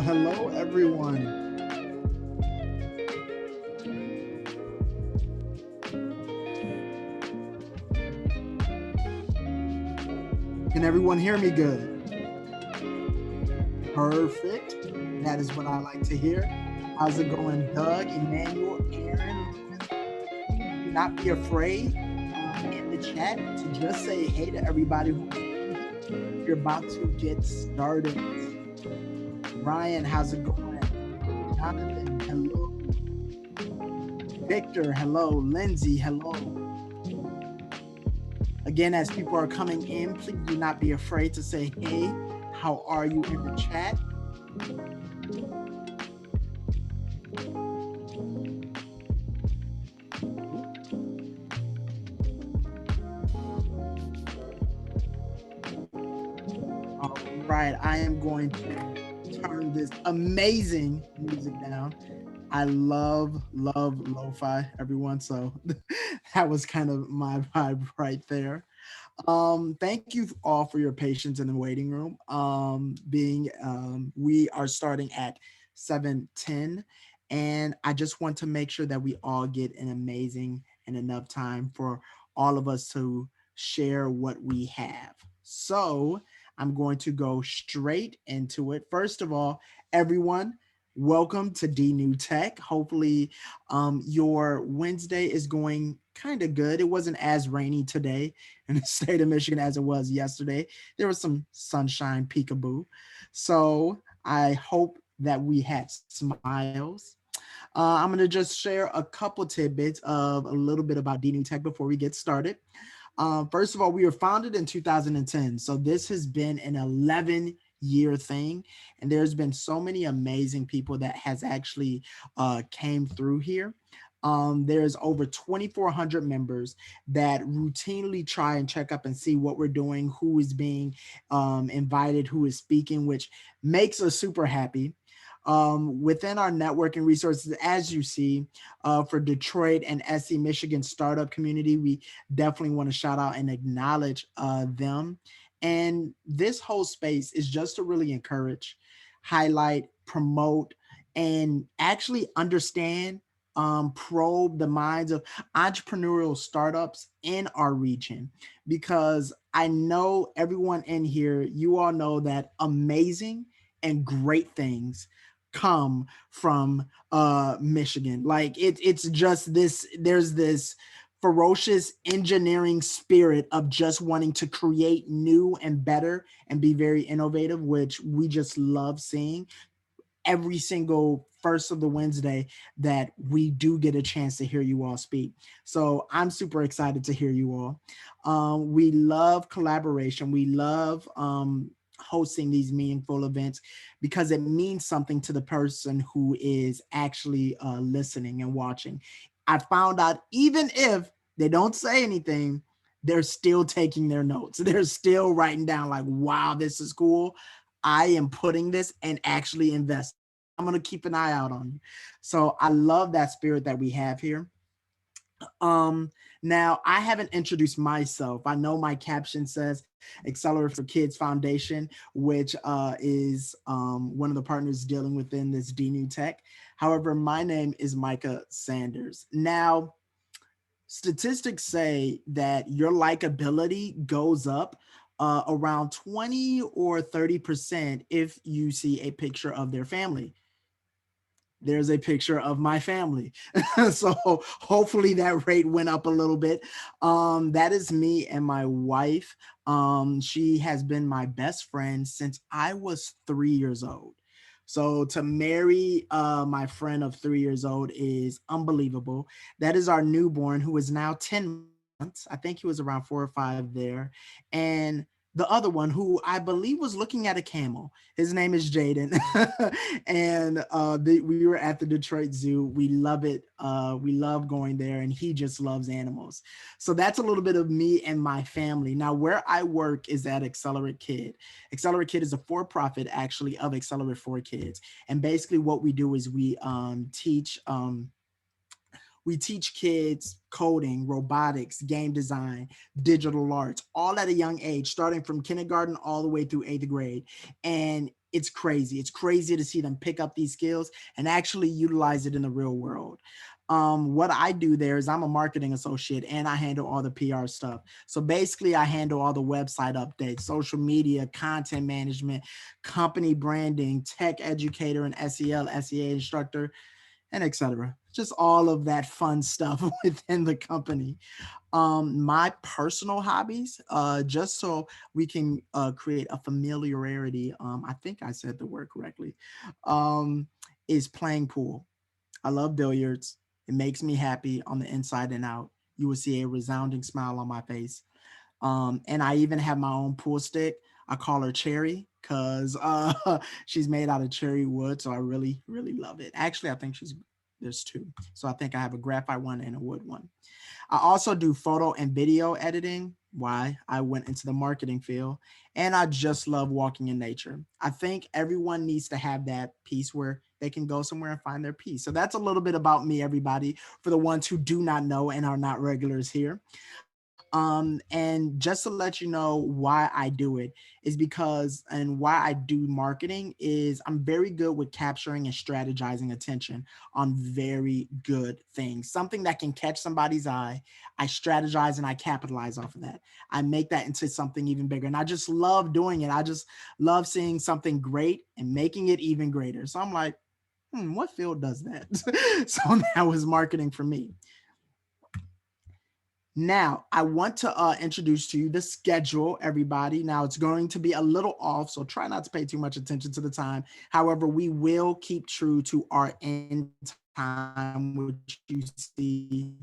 hello, everyone. Can everyone hear me good? Perfect. That is what I like to hear. How's it going, Doug, Emanuel, Aaron? Do not be afraid in the chat to just say hey to everybody who's in. You're about to get started. Ryan, how's it going? Jonathan, hello. Victor, hello. Lindsay, hello. Again, as people are coming in, please do not be afraid to say, hey, how are you in the chat? All right, I am going to turn this amazing music down. I love lo-fi, everyone. So that was kind of my vibe right there. Thank you all for your patience in the waiting room. We are starting at 7:10, and I just want to make sure that we all get an amazing and enough time for all of us to share what we have. So I'm going to go straight into it. First of all, everyone, welcome to D New Tech. Hopefully your Wednesday is going kind of good. It wasn't as rainy today in the state of Michigan as it was yesterday. There was some sunshine peekaboo. So I hope that we had smiles. I'm going to just share a couple tidbits of a little bit about D New Tech before we get started. First of all, we were founded in 2010. So this has been an 11-year thing, and there's been so many amazing people that has actually came through here. There's over 2,400 members that routinely try and check up and see what we're doing, who is being invited, who is speaking, which makes us super happy. Within our networking resources, as you see, for Detroit and SC Michigan startup community, we definitely want to shout out and acknowledge them. And this whole space is just to really encourage, highlight, promote, and actually understand, probe the minds of entrepreneurial startups in our region, because I know everyone in here, you all know that amazing and great things come from Michigan. Like it's just this, there's this ferocious engineering spirit of just wanting to create new and better and be very innovative, which we just love seeing every single first of the Wednesday that we do get a chance to hear you all speak. So I'm super excited to hear you all. We love collaboration. We love hosting these meaningful events because it means something to the person who is actually listening and watching. I found out even if they don't say anything, they're still taking their notes. They're still writing down like, wow, this is cool. I am putting this and actually invest. I'm going to keep an eye out on you. So I love that spirit that we have here. Now I haven't introduced myself. I know my caption says Accelerate for Kids Foundation, which is one of the partners dealing within this D New Tech. However, my name is Micah Sanders. Now, statistics say that your likability goes up around 20 or 30% if you see a picture of their family. There's a picture of my family. So hopefully that rate went up a little bit. That is me and my wife. She has been my best friend since I was 3 years old. So to marry my friend of 3 years old is unbelievable. That is our newborn, who is now 10 months. I think he was around 4 or 5 there. And the other one, who I believe was looking at a camel, his name is Jaden. And we were at the Detroit Zoo. We love it. We love going there, and he just loves animals. So that's a little bit of me and my family. Now, where I work is at Accelerate Kid. Accelerate Kid is a for-profit, actually, of Accelerate for Kids. And basically what we do is we teach kids coding, robotics, game design, digital arts, all at a young age, starting from kindergarten all the way through 8th grade. And it's crazy. It's crazy to see them pick up these skills and actually utilize it in the real world. What I do there is I'm a marketing associate and I handle all the PR stuff. So basically, I handle all the website updates, social media, content management, company branding, tech educator, and SEL, SEA instructor, and etc. Just all of that fun stuff within the company. My personal hobbies, just so we can create a familiarity, I think I said the word correctly, um, is playing pool. I love billiards. It makes me happy on the inside and out. You will see a resounding smile on my face. And I even have my own pool stick. I call her Cherry because she's made out of cherry wood. So I really, really love it. Actually, I think there's two. So I think I have a graphite one and a wood one. I also do photo and video editing. Why? I went into the marketing field and I just love walking in nature. I think everyone needs to have that piece where they can go somewhere and find their peace. So that's a little bit about me, everybody, for the ones who do not know and are not regulars here. And just to let you know why I do it is because, and why I do marketing is I'm very good with capturing and strategizing attention on very good things, something that can catch somebody's eye. I strategize and I capitalize off of that. I make that into something even bigger. And I just love doing it. I just love seeing something great and making it even greater. So I'm like, what field does that? So that was marketing for me. Now, I want to introduce to you the schedule, everybody. Now, it's going to be a little off, so try not to pay too much attention to the time. However, we will keep true to our end time, which you see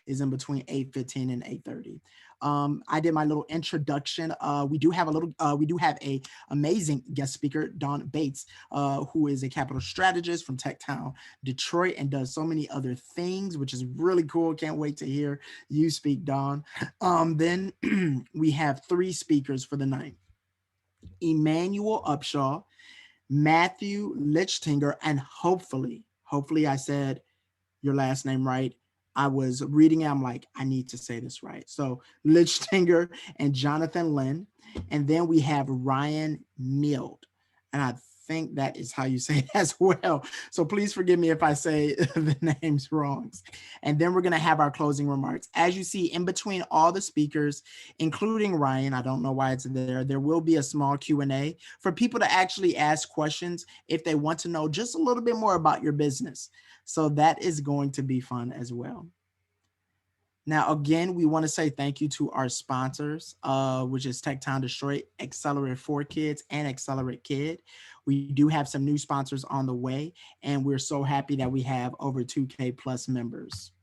is in between 8:15 and 8:30. I did my little introduction. We do have a amazing guest speaker, Don Bates, who is a capital strategist from TechTown, Detroit, and does so many other things, which is really cool. Can't wait to hear you speak, Don. Then we have three speakers for the night: Emanuel Upshaw, Matthew Lichtinger, and hopefully I said your last name right. I was reading it. I'm like, I need to say this right. So Lichtinger and Jonathan Lynn. And then we have Ryan Meitl. And I think that is how you say it as well. So please forgive me if I say the names wrong. And then we're going to have our closing remarks. As you see, in between all the speakers, including Ryan, I don't know why it's there will be a small Q&A for people to actually ask questions if they want to know just a little bit more about your business. So that is going to be fun as well. Now, again, we want to say thank you to our sponsors, which is TechTown Detroit, Accelerate for Kids, and Accelerate Kid. We do have some new sponsors on the way, and we're so happy that we have over 2K plus members.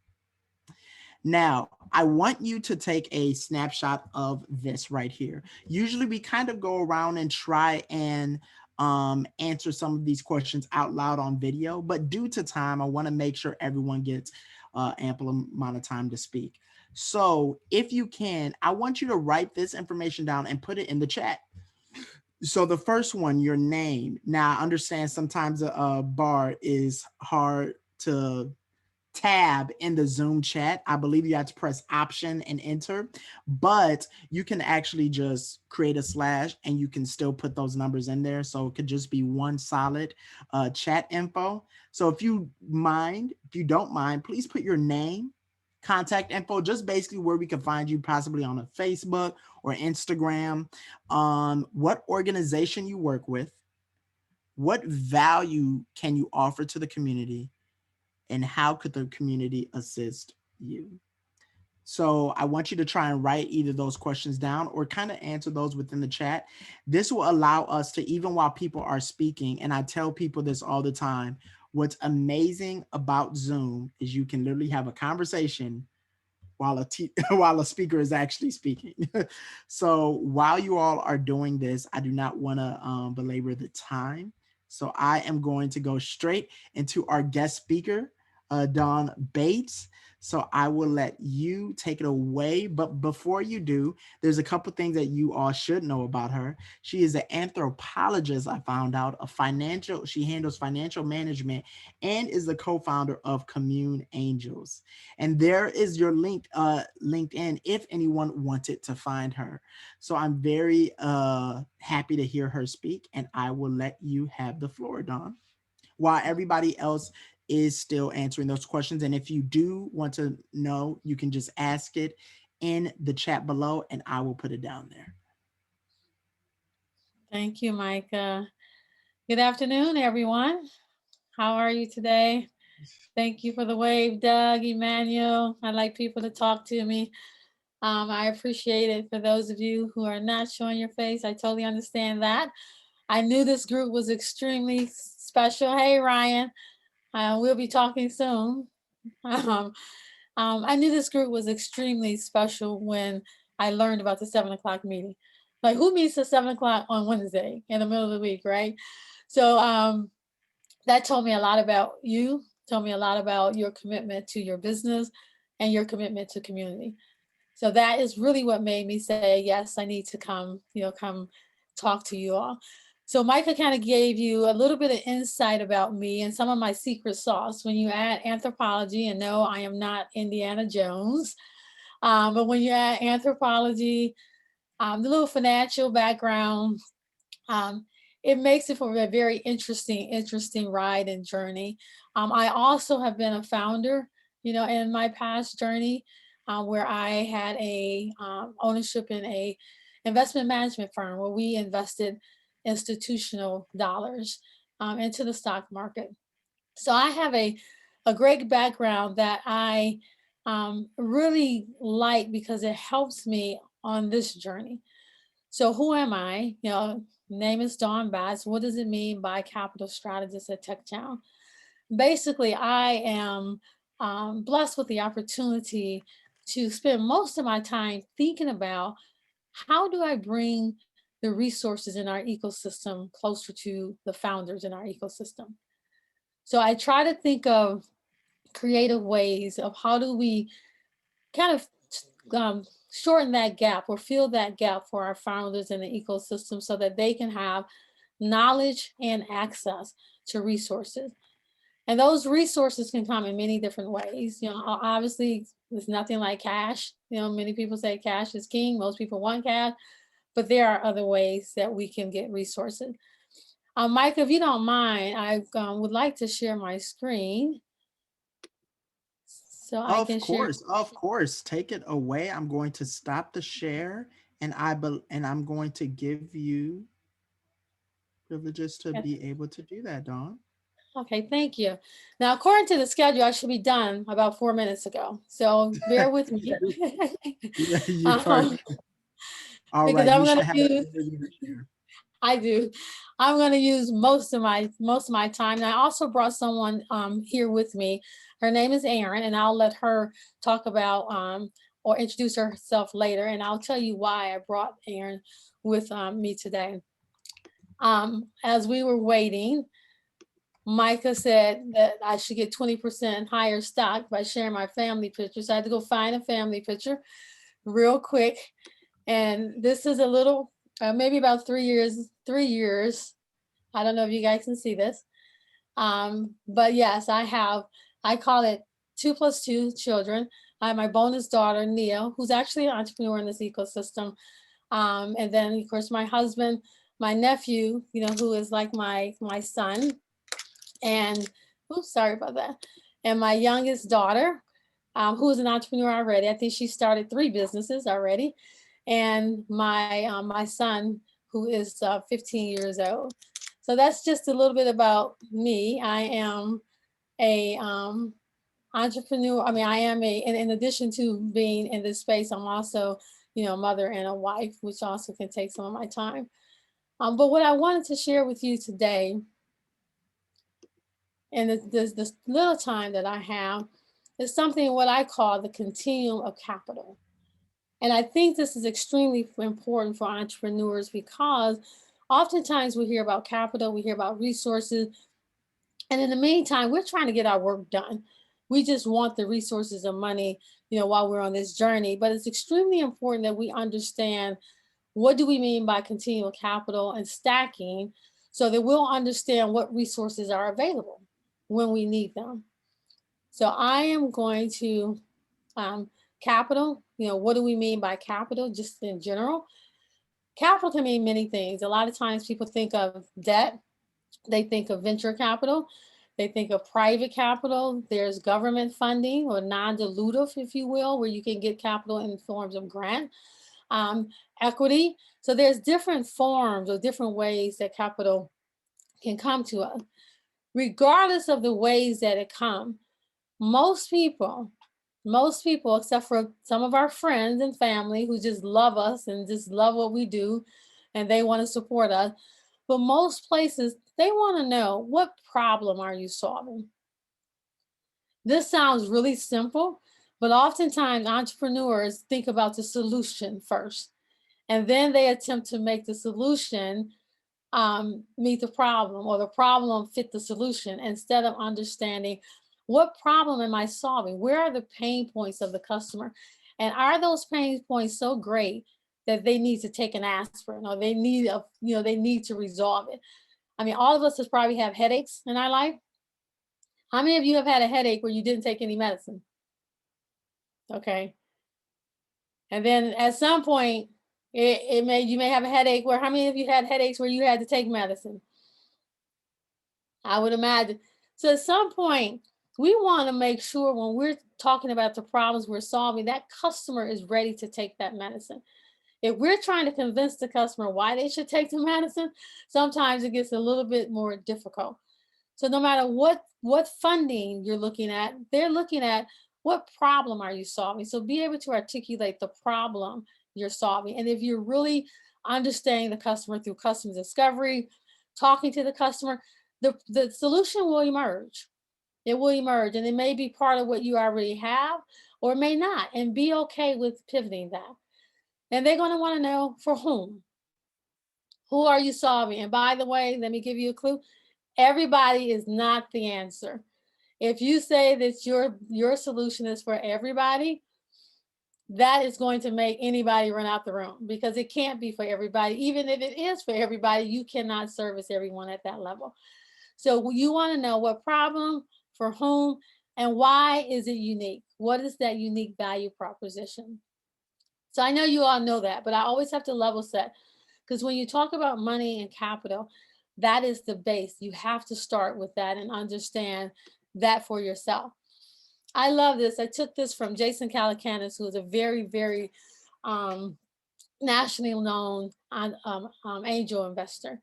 Now, I want you to take a snapshot of this right here. Usually we kind of go around and try and answer some of these questions out loud on video, but due to time, I want to make sure everyone gets ample amount of time to speak. So if you can, I want you to write this information down and put it in the chat. So the first one, your name. Now I understand sometimes a bar is hard to tab in the Zoom chat. I believe you have to press option and enter, but you can actually just create a slash and you can still put those numbers in there. So it could just be one solid chat info. So if you don't mind, please put your name, contact info, just basically where we can find you, possibly on a Facebook or Instagram, what organization you work with, what value can you offer to the community, and how could the community assist you? So I want you to try and write either those questions down or kind of answer those within the chat. This will allow us to, even while people are speaking, and I tell people this all the time, what's amazing about Zoom is you can literally have a conversation while while a speaker is actually speaking. So while you all are doing this, I do not want to belabor the time. So I am going to go straight into our guest speaker, Dawn Bates. So I will let you take it away. But before you do, there's a couple things that you all should know about her. She is an anthropologist, I found out, she handles financial management and is the co-founder of Commune Angels. And there is your link, LinkedIn, if anyone wanted to find her. So I'm very happy to hear her speak, and I will let you have the floor, Dawn, while everybody else is still answering those questions. And if you do want to know, you can just ask it in the chat below and I will put it down there. Thank you, Micah. Good afternoon, everyone. How are you today? Thank you for the wave, Doug, Emanuel. I like people to talk to me. I appreciate it. For those of you who are not showing your face, I totally understand that. I knew this group was extremely special. Hey, Ryan, we'll be talking soon. I knew this group was extremely special when I learned about the 7 o'clock meeting. Like, who meets at 7 o'clock on Wednesday in the middle of the week, right? So that told me a lot about you, told me a lot about your commitment to your business and your commitment to community. So that is really what made me say, yes, I need to come, come talk to you all. So Micah kind of gave you a little bit of insight about me and some of my secret sauce. When you add anthropology, and no, I am not Indiana Jones, but when you add anthropology, the little financial background, um, it makes it for a very interesting ride and journey. I also have been a founder, in my past journey, where I had a ownership in a investment management firm where we invested institutional dollars into the stock market. So I have a great background that I really like because it helps me on this journey. So who am I? Name is Dawn Bass. What does it mean by capital strategist at TechTown? Basically, I am blessed with the opportunity to spend most of my time thinking about how do I bring the resources in our ecosystem closer to the founders in our ecosystem. So I try to think of creative ways of how do we kind of shorten that gap or fill that gap for our founders in the ecosystem so that they can have knowledge and access to resources. And those resources can come in many different ways. Obviously, there's nothing like cash. Many people say cash is king. Most people want cash, but there are other ways that we can get resources. Mike, if you don't mind, I would like to share my screen so I can share. Of course, take it away. I'm going to stop the share and I'm going to give you privileges to be able to do that, Dawn. Okay, thank you. Now, according to the schedule, I should be done about 4 minutes ago. So bear with me. You um, perfect. All because right, I'm you going should to have the use, ability to share. I do. I'm going to use most of my time. And I also brought someone here with me. Her name is Erin, and I'll let her talk about or introduce herself later. And I'll tell you why I brought Erin with me today. As we were waiting, Micah said that I should get 20% higher stock by sharing my family picture. So I had to go find a family picture real quick. And this is a little, maybe about 3 years, 3 years. I don't know if you guys can see this. But yes, I call it 2 plus 2 children. I have my bonus daughter, Nia, who's actually an entrepreneur in this ecosystem. And then of course my husband, my nephew, who is like my son, and oops, sorry about that. And my youngest daughter, who is an entrepreneur already. I think she started 3 businesses already. And my son, who is 15 years old. So that's just a little bit about me. I am a entrepreneur. I mean, I am in addition to being in this space, I'm also, a mother and a wife, which also can take some of my time. But what I wanted to share with you today, and this little time that I have, is something what I call the continuum of capital. And I think this is extremely important for entrepreneurs because oftentimes we hear about capital, we hear about resources, and in the meantime, we're trying to get our work done. We just want the resources of money, while we're on this journey. But it's extremely important that we understand what do we mean by continual capital and stacking, so that we'll understand what resources are available when we need them. So I am going to capital. What do we mean by capital just in general? Capital can mean many things. A lot of times people think of debt, they think of venture capital, they think of private capital. There's government funding or non-dilutive, if you will, where you can get capital in forms of grant, um, equity. So there's different forms or different ways that capital can come to us. Regardless of the ways that it comes, most people, except for some of our friends and family who just love us and just love what we do and they want to support us, but most places, they want to know, what problem are you solving? This sounds really simple, but oftentimes entrepreneurs think about the solution first, and then they attempt to make the solution meet the problem, or the problem fit the solution, instead of understanding, what problem am I solving? Where are the pain points of the customer? And are those pain points so great that they need to take an aspirin, or they need to resolve it? I mean, all of us has probably have headaches in our life. How many of you have had a headache where you didn't take any medicine? Okay. And then at some point, you may have a headache where, how many of you had headaches where you had to take medicine? I would imagine. So at some point, we want to make sure when we're talking about the problems we're solving, that customer is ready to take that medicine. If we're trying to convince the customer why they should take the medicine, sometimes it gets a little bit more difficult. So no matter what funding you're looking at, they're looking at, what problem are you solving? So be able to articulate the problem you're solving. And if you're really understanding the customer through customer discovery, talking to the customer, the solution will emerge. It will emerge, and it may be part of what you already have, or it may not, and be okay with pivoting that. And they're going to want to know, for whom? Who are you solving? And by the way, let me give you a clue. Everybody is not the answer. If you say that your solution is for everybody, that is going to make anybody run out the room, because it can't be for everybody. Even if it is for everybody, you cannot service everyone at that level. So you want to know, what problem, for whom, and why is it unique? What is that unique value proposition? So I know you all know that, but I always have to level set, because when you talk about money and capital, that is the base. You have to start with that and understand that for yourself. I love this. I took this from Jason Calacanis, who is a very, very nationally known angel investor.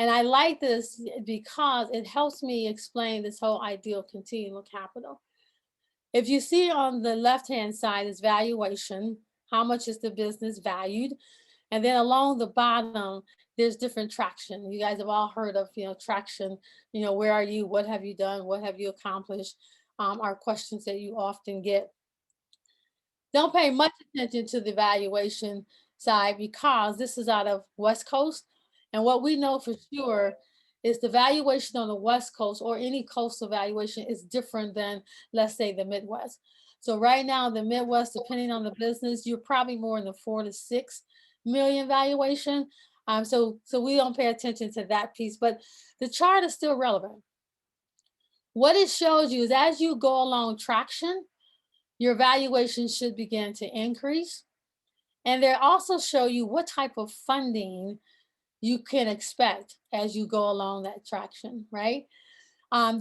And I like this because it helps me explain this whole idea of continual capital. If you see on the left-hand side is valuation, how much is the business valued? And then along the bottom, there's different traction. You guys have all heard of, traction, where are you? What have you done? What have you accomplished? Are questions that you often get. Don't pay much attention to the valuation side, because this is out of West Coast. And what we know for sure is the valuation on the West Coast, or any coastal valuation, is different than, let's say, the Midwest. So right now, the Midwest, depending on the business, you're probably more in the 4 to 6 million valuation. So we don't pay attention to that piece, but the chart is still relevant. What it shows you is, as you go along traction, your valuation should begin to increase. And they also show you what type of funding you can expect as you go along that traction, right?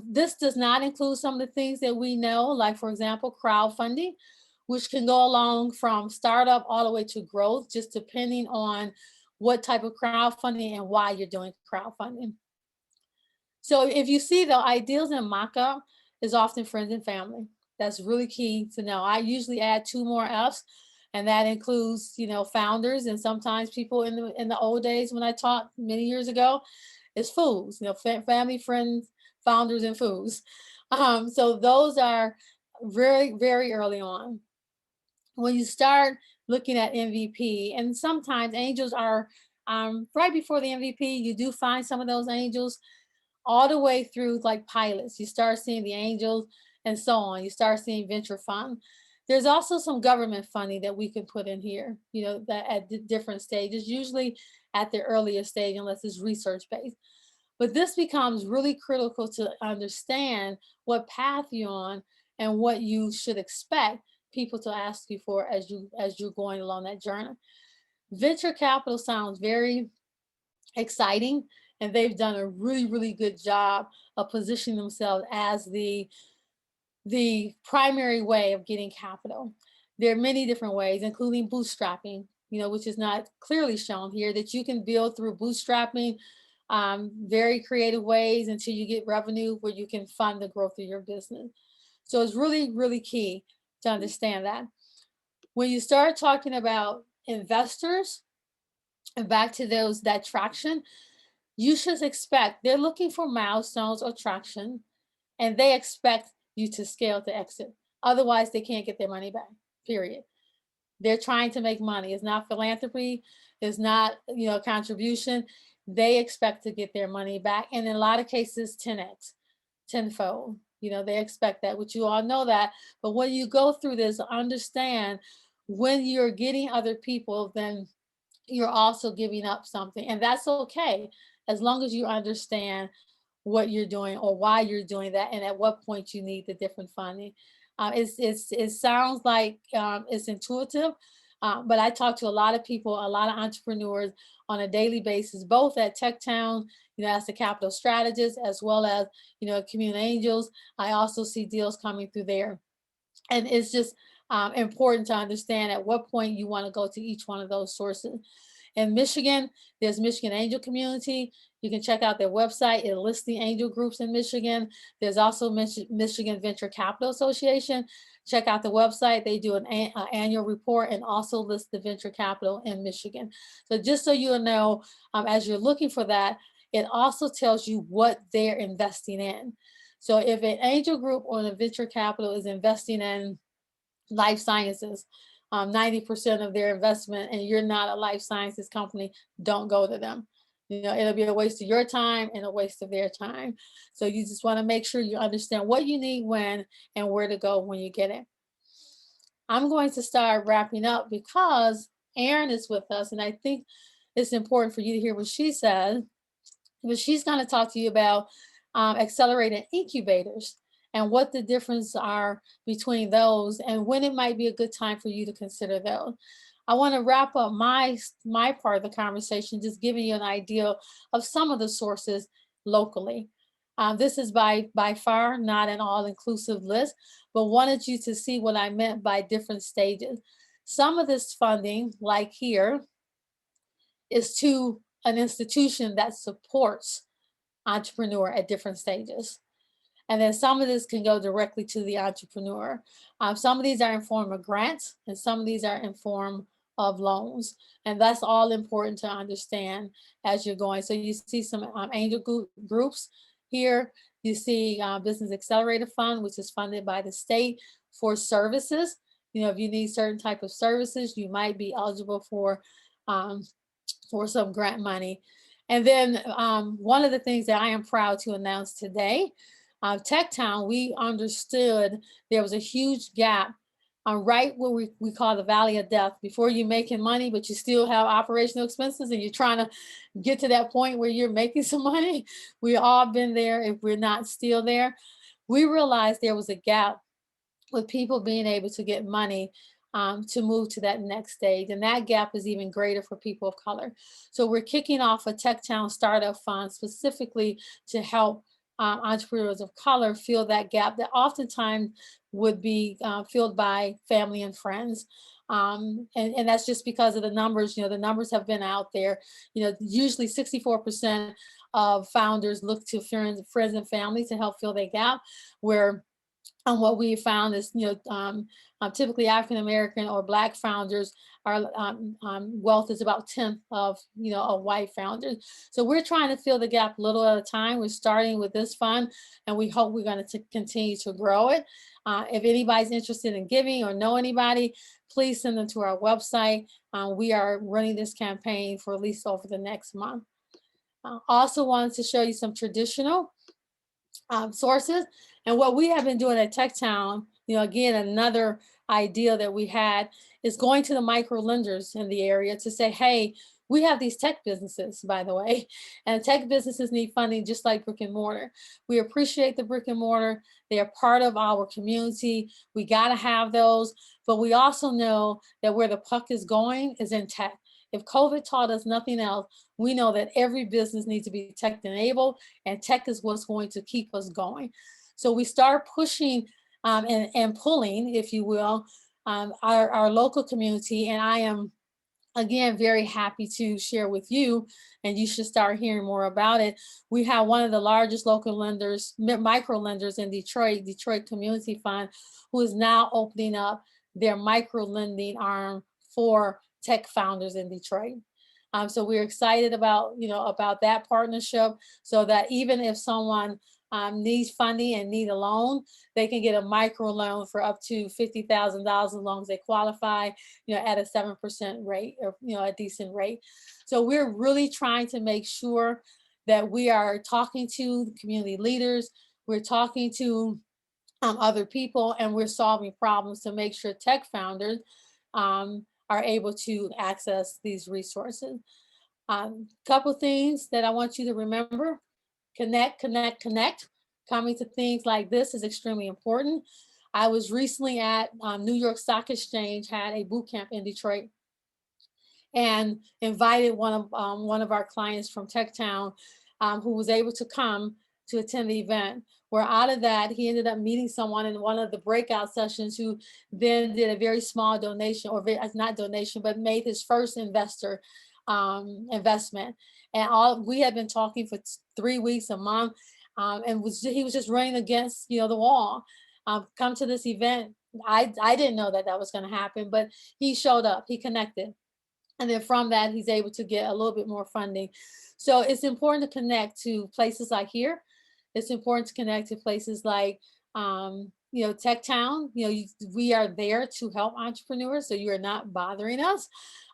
This does not include some of the things that we know, like, for example, crowdfunding, which can go along from startup all the way to growth, just depending on what type of crowdfunding and why you're doing crowdfunding. So if you see, the ideals in mock-up is often friends and family. That's really key to know. I usually add 2 more F's, and that includes, founders, and sometimes people in the old days when I taught many years ago, is fools, family, friends, founders, and fools. So those are very, very early on. When you start looking at MVP, and sometimes angels are right before the MVP, you do find some of those angels all the way through, like pilots. You start seeing the angels, and so on. You start seeing venture fund. There's also some government funding that we can put in here, that at different stages, usually at the earliest stage, unless it's research based. But this becomes really critical to understand what path you're on and what you should expect people to ask you for as you're going along that journey. Venture capital sounds very exciting, and they've done a really, really good job of positioning themselves as the primary way of getting capital. There are many different ways, including bootstrapping, which is not clearly shown here, that you can build through bootstrapping, very creative ways until you get revenue where you can fund the growth of your business. So it's really, really key to understand that. When you start talking about investors and back to that traction, you should expect they're looking for milestones or traction, and they expect you to scale to exit. Otherwise, they can't get their money back, period. They're trying to make money. It's not philanthropy. It's not, contribution. They expect to get their money back. And in a lot of cases, 10x, tenfold. They expect that, which you all know that. But when you go through this, understand when you're getting other people, then you're also giving up something. And that's okay, as long as you understand what you're doing or why you're doing that and at what point you need the different funding. It sounds like it's intuitive, but I talk to a lot of people, a lot of entrepreneurs on a daily basis, both at TechTown, as the capital strategist, as well as, Community Angels. I also see deals coming through there. And it's just important to understand at what point you want to go to each one of those sources. In Michigan, there's Michigan Angel Community. You can check out their website. It lists the angel groups in Michigan. There's also Michigan Venture Capital Association. Check out the website. They do an annual report and also list the venture capital in Michigan. So just so you know, as you're looking for that, it also tells you what they're investing in. So if an angel group or a venture capital is investing in life sciences, 90% of their investment, and you're not a life sciences company, don't go to them. It'll be a waste of your time and a waste of their time. So you just want to make sure you understand what you need when and where to go when you get it. I'm going to start wrapping up because Erin is with us, and I think it's important for you to hear what she said. But she's going to talk to you about accelerated incubators and what the difference are between those and when it might be a good time for you to consider those. I want to wrap up my part of the conversation, just giving you an idea of some of the sources locally. This is by far not an all-inclusive list, but wanted you to see what I meant by different stages. Some of this funding, like here, is to an institution that supports entrepreneur at different stages. And then some of this can go directly to the entrepreneur. Some of these are in form of grants, and some of these are in form of loans. And that's all important to understand as you're going. So you see some angel groups here. You see Business Accelerator Fund, which is funded by the state for services. If you need certain type of services, you might be eligible for some grant money. And then one of the things that I am proud to announce today, TechTown, we understood there was a huge gap right what we call the valley of death. Before you're making money, but you still have operational expenses and you're trying to get to that point where you're making some money. We all been there if we're not still there. We realized there was a gap with people being able to get money to move to that next stage. And that gap is even greater for people of color. So we're kicking off a TechTown Startup Fund specifically to help entrepreneurs of color fill that gap that oftentimes would be filled by family and friends. And that's just because of the numbers. The numbers have been out there. Usually 64% of founders look to friends and family to help fill their gap, where what we found is, typically African American or Black founders are wealth is about 10th of white founders. So we're trying to fill the gap a little at a time. We're starting with this fund, and we hope we're going to continue to grow it. If anybody's interested in giving or know anybody, please send them to our website. We are running this campaign for at least over the next month. Also wanted to show you some traditional sources. And what we have been doing at TechTown, again, another idea that we had is going to the micro lenders in the area to say, hey, we have these tech businesses, by the way, and tech businesses need funding just like brick and mortar. We appreciate the brick and mortar. They are part of our community. We got to have those, but we also know that where the puck is going is in tech. If COVID taught us nothing else, we know that every business needs to be tech enabled, and tech is what's going to keep us going. So we start pushing and pulling, if you will, our local community. And I am, again, very happy to share with you, and you should start hearing more about it. We have one of the largest local lenders, micro lenders in Detroit Community Fund, who is now opening up their micro lending arm for tech founders in Detroit. So we're excited about, about that partnership, so that even if someone needs funding and need a loan, they can get a micro loan for up to $50,000 as long as they qualify, at a 7% rate, or, a decent rate. So we're really trying to make sure that we are talking to the community leaders, we're talking to other people, and we're solving problems to make sure tech founders are able to access these resources. Couple things that I want you to remember: connect, connect, connect. Coming to things like this is extremely important. I was recently at New York Stock Exchange, had a boot camp in Detroit, and invited one of our clients from TechTown, who was able to come to attend the event. Where out of that, he ended up meeting someone in one of the breakout sessions who then did a very small donation, or not donation, but made his first investment. And we had been talking for 3 weeks, a month, and he was just running against the wall. Come to this event. I didn't know that was going to happen, but he showed up. He connected. And then from that, he's able to get a little bit more funding. So it's important to connect to places like here. It's important to connect to places like, TechTown. We are there to help entrepreneurs, so you are not bothering us.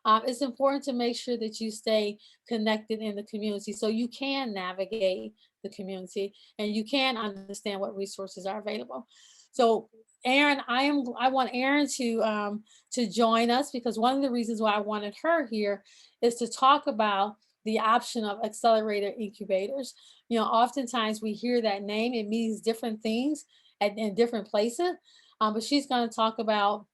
It's important to make sure that you stay connected in the community, so you can navigate the community and you can understand what resources are available. So Erin, I want Erin to join us, because one of the reasons why I wanted her here is to talk about the option of accelerator incubators. Oftentimes we hear that name, it means different things in different places, but she's going to talk about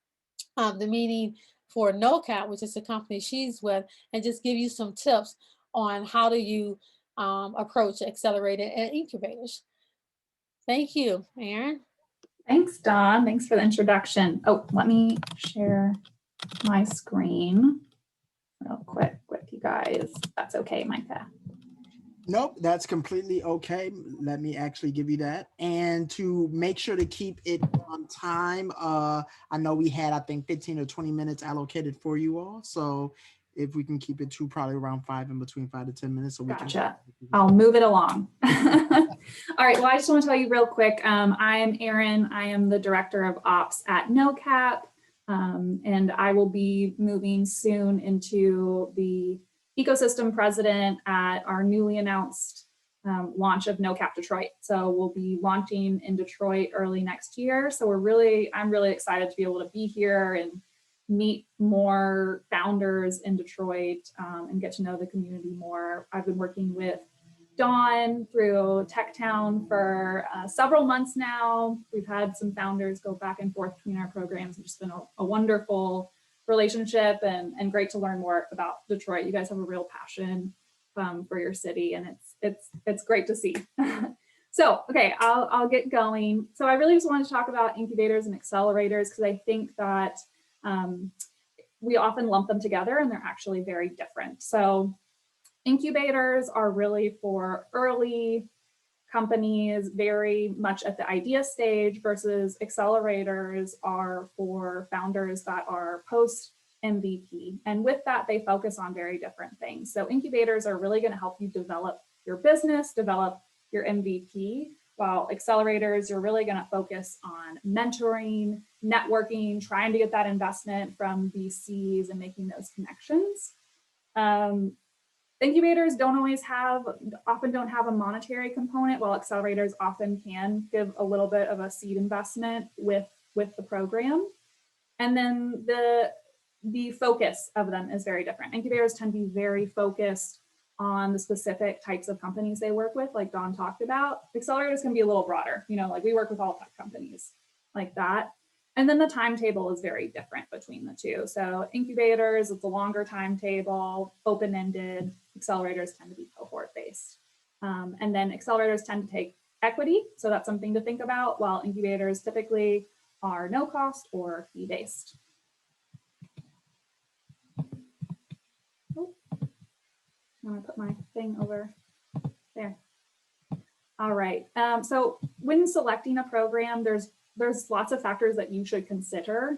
the meaning for NoCap, which is the company she's with, and just give you some tips on how do you approach accelerator and incubators. Thank you, Erin. Thanks, Dawn. Thanks for the introduction. Oh, let me share my screen real quick with you guys. That's okay, Micah. Nope, that's completely okay. Let me actually give you that. And to make sure to keep it on time, I know we had, I think, 15 or 20 minutes allocated for you all. So if we can keep it to probably around 5, in between 5 to 10 minutes. So gotcha. I'll move it along. All right. Well, I just want to tell you real quick. I am Erin. I am the director of ops at NoCap, and I will be moving soon into the ecosystem president at our newly announced launch of NoCap Detroit. So we'll be launching in Detroit early next year. So I'm really excited to be able to be here and meet more founders in Detroit and get to know the community more. I've been working with Dawn through TechTown for several months now. We've had some founders go back and forth between our programs. It's just been a wonderful relationship and great to learn more about Detroit. You guys have a real passion for your city, and it's great to see. So, okay, I'll get going. So I really just wanted to talk about incubators and accelerators, because I think that we often lump them together and they're actually very different. So incubators are really for early companies, very much at the idea stage, versus accelerators are for founders that are post MVP. And with that, they focus on very different things. So incubators are really going to help you develop your business, develop your MVP, while accelerators, you're really going to focus on mentoring, networking, trying to get that investment from VCs and making those connections. Incubators often don't have a monetary component, while accelerators often can give a little bit of a seed investment with the program. And then the focus of them is very different. Incubators tend to be very focused on the specific types of companies they work with, like Dawn talked about. Accelerators can be a little broader, like we work with all tech companies like that. And then the timetable is very different between the two. So incubators, it's a longer timetable, open-ended. Accelerators tend to be cohort-based. And then accelerators tend to take equity, so that's something to think about, while incubators typically are no cost or fee-based. I'm gonna put my thing over there. All right, so when selecting a program, there's lots of factors that you should consider.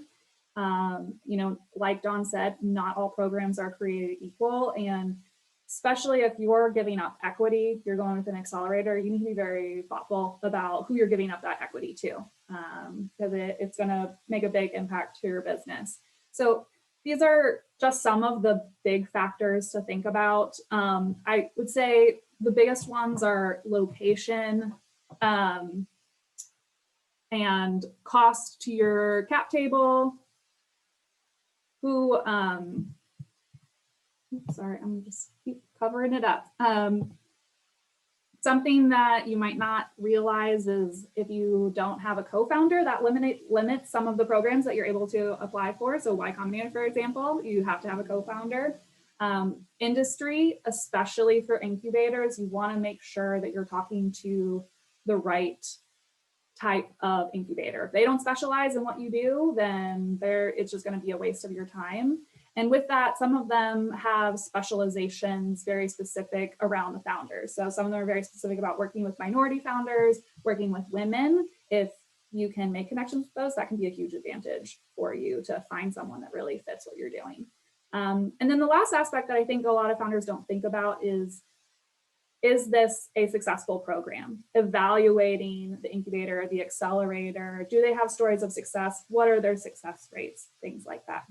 Like Dawn said, not all programs are created equal, and especially if you're giving up equity, you're going with an accelerator, you need to be very thoughtful about who you're giving up that equity to, because it's gonna make a big impact to your business. So these are just some of the big factors to think about. I would say the biggest ones are location and cost to your cap table. Sorry, I'm just keep covering it up. Something that you might not realize is if you don't have a co-founder, that limits some of the programs that you're able to apply for. So Y Combinator, for example, you have to have a co-founder. Industry, especially for incubators, you want to make sure that you're talking to the right type of incubator. If they don't specialize in what you do, then it's just going to be a waste of your time. And with that, some of them have specializations very specific around the founders. So some of them are very specific about working with minority founders, working with women. If you can make connections with those, that can be a huge advantage for you to find someone that really fits what you're doing. And then the last aspect that I think a lot of founders don't think about is this a successful program? Evaluating the incubator, the accelerator, do they have stories of success? What are their success rates? Things like that.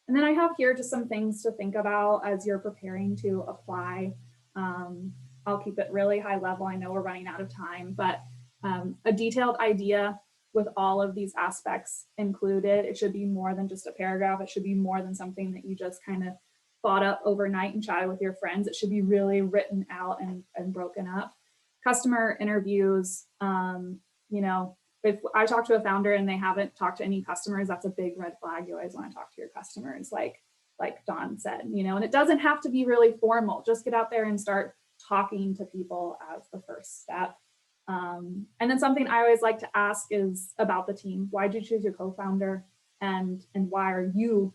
And then I have here just some things to think about as you're preparing to apply. I'll keep it really high level. I know we're running out of time, but a detailed idea with all of these aspects included. It should be more than just a paragraph. It should be more than something that you just kind of thought up overnight and chatted with your friends. It should be really written out and broken up. Customer interviews, if I talk to a founder and they haven't talked to any customers, that's a big red flag. You always want to talk to your customers, like Dawn said, and it doesn't have to be really formal. Just get out there and start talking to people as the first step. And then something I always like to ask is about the team. Why did you choose your co-founder, and why are you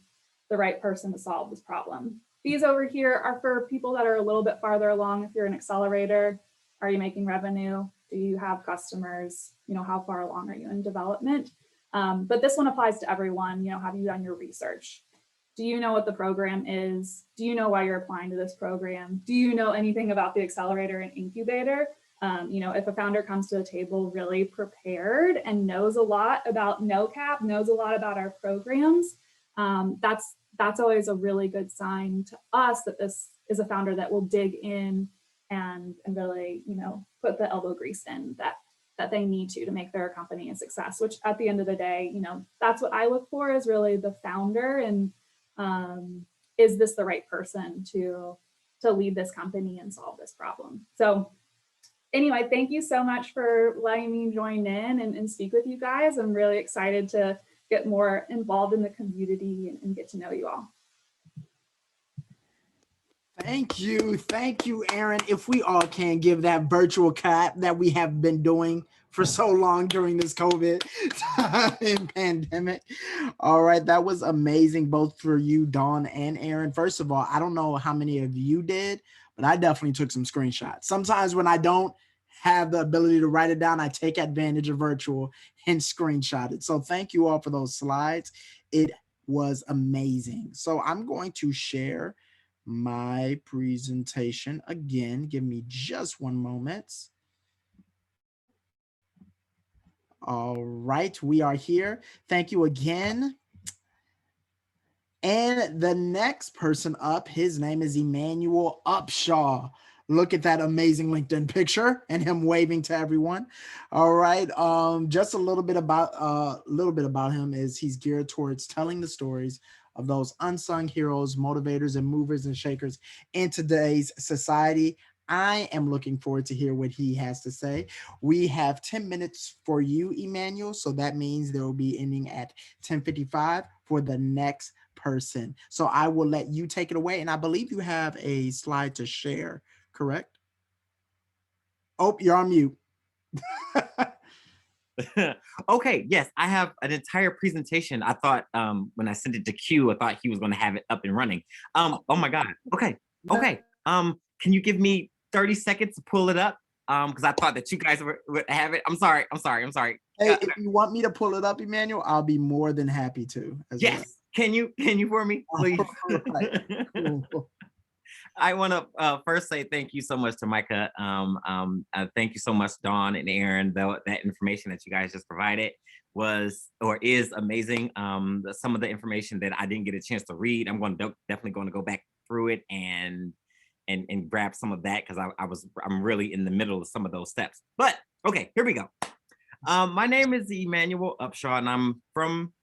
the right person to solve this problem? These over here are for people that are a little bit farther along. If you're an accelerator, are you making revenue? Do you have customers? How far along are you in development? But this one applies to everyone. Have you done your research? Do you know what the program is? Do you know why you're applying to this program? Do you know anything about the accelerator and incubator? If a founder comes to the table really prepared and knows a lot about NoCap, knows a lot about our programs, that's always a really good sign to us that this is a founder that will dig in and really, put the elbow grease in that they need to make their company a success, which at the end of the day, that's what I look for, is really the founder, and is this the right person to lead this company and solve this problem? So anyway, thank you so much for letting me join in and speak with you guys. I'm really excited to get more involved in the community and get to know you all. Thank you, Aaron. If we all can give that virtual clap that we have been doing for so long during this COVID pandemic. All right, that was amazing, both for you, Dawn and Aaron. First of all, I don't know how many of you did, but I definitely took some screenshots. Sometimes when I don't have the ability to write it down, I take advantage of virtual and screenshot it. So thank you all for those slides. It was amazing. So I'm going to share my presentation again. Give me just one moment. All right, we are here. Thank you again. And And the next person up, his name is Emanuel Upshaw. Look at that amazing LinkedIn picture and him waving to everyone. All right. Just a little bit about him is he's geared towards telling the stories of those unsung heroes, motivators, and movers and shakers in today's society. I am looking forward to hear what he has to say. We have 10 minutes for you, Emmanuel. So that means there will be ending at 10:55 for the next person. So I will let you take it away. And I believe you have a slide to share, correct? Oh, you're on mute. Okay, yes, I have an entire presentation. I thought when I sent it to Q, I thought he was going to have it up and running. Oh my God. Okay. Can you give me 30 seconds to pull it up? Because I thought that you guys would have it. I'm sorry. Hey, if you want me to pull it up, Emmanuel, I'll be more than happy to. Yes. Well. Can you for me, please? Right. Cool. I want to first say thank you so much to Micah. Thank you so much, Dawn and Aaron. That information that you guys just provided is amazing. Some of the information that I didn't get a chance to read, I'm definitely going to go back through it and grab some of that, because I'm really in the middle of some of those steps. But okay, here we go. My name is Emanuel Upshaw, and I'm from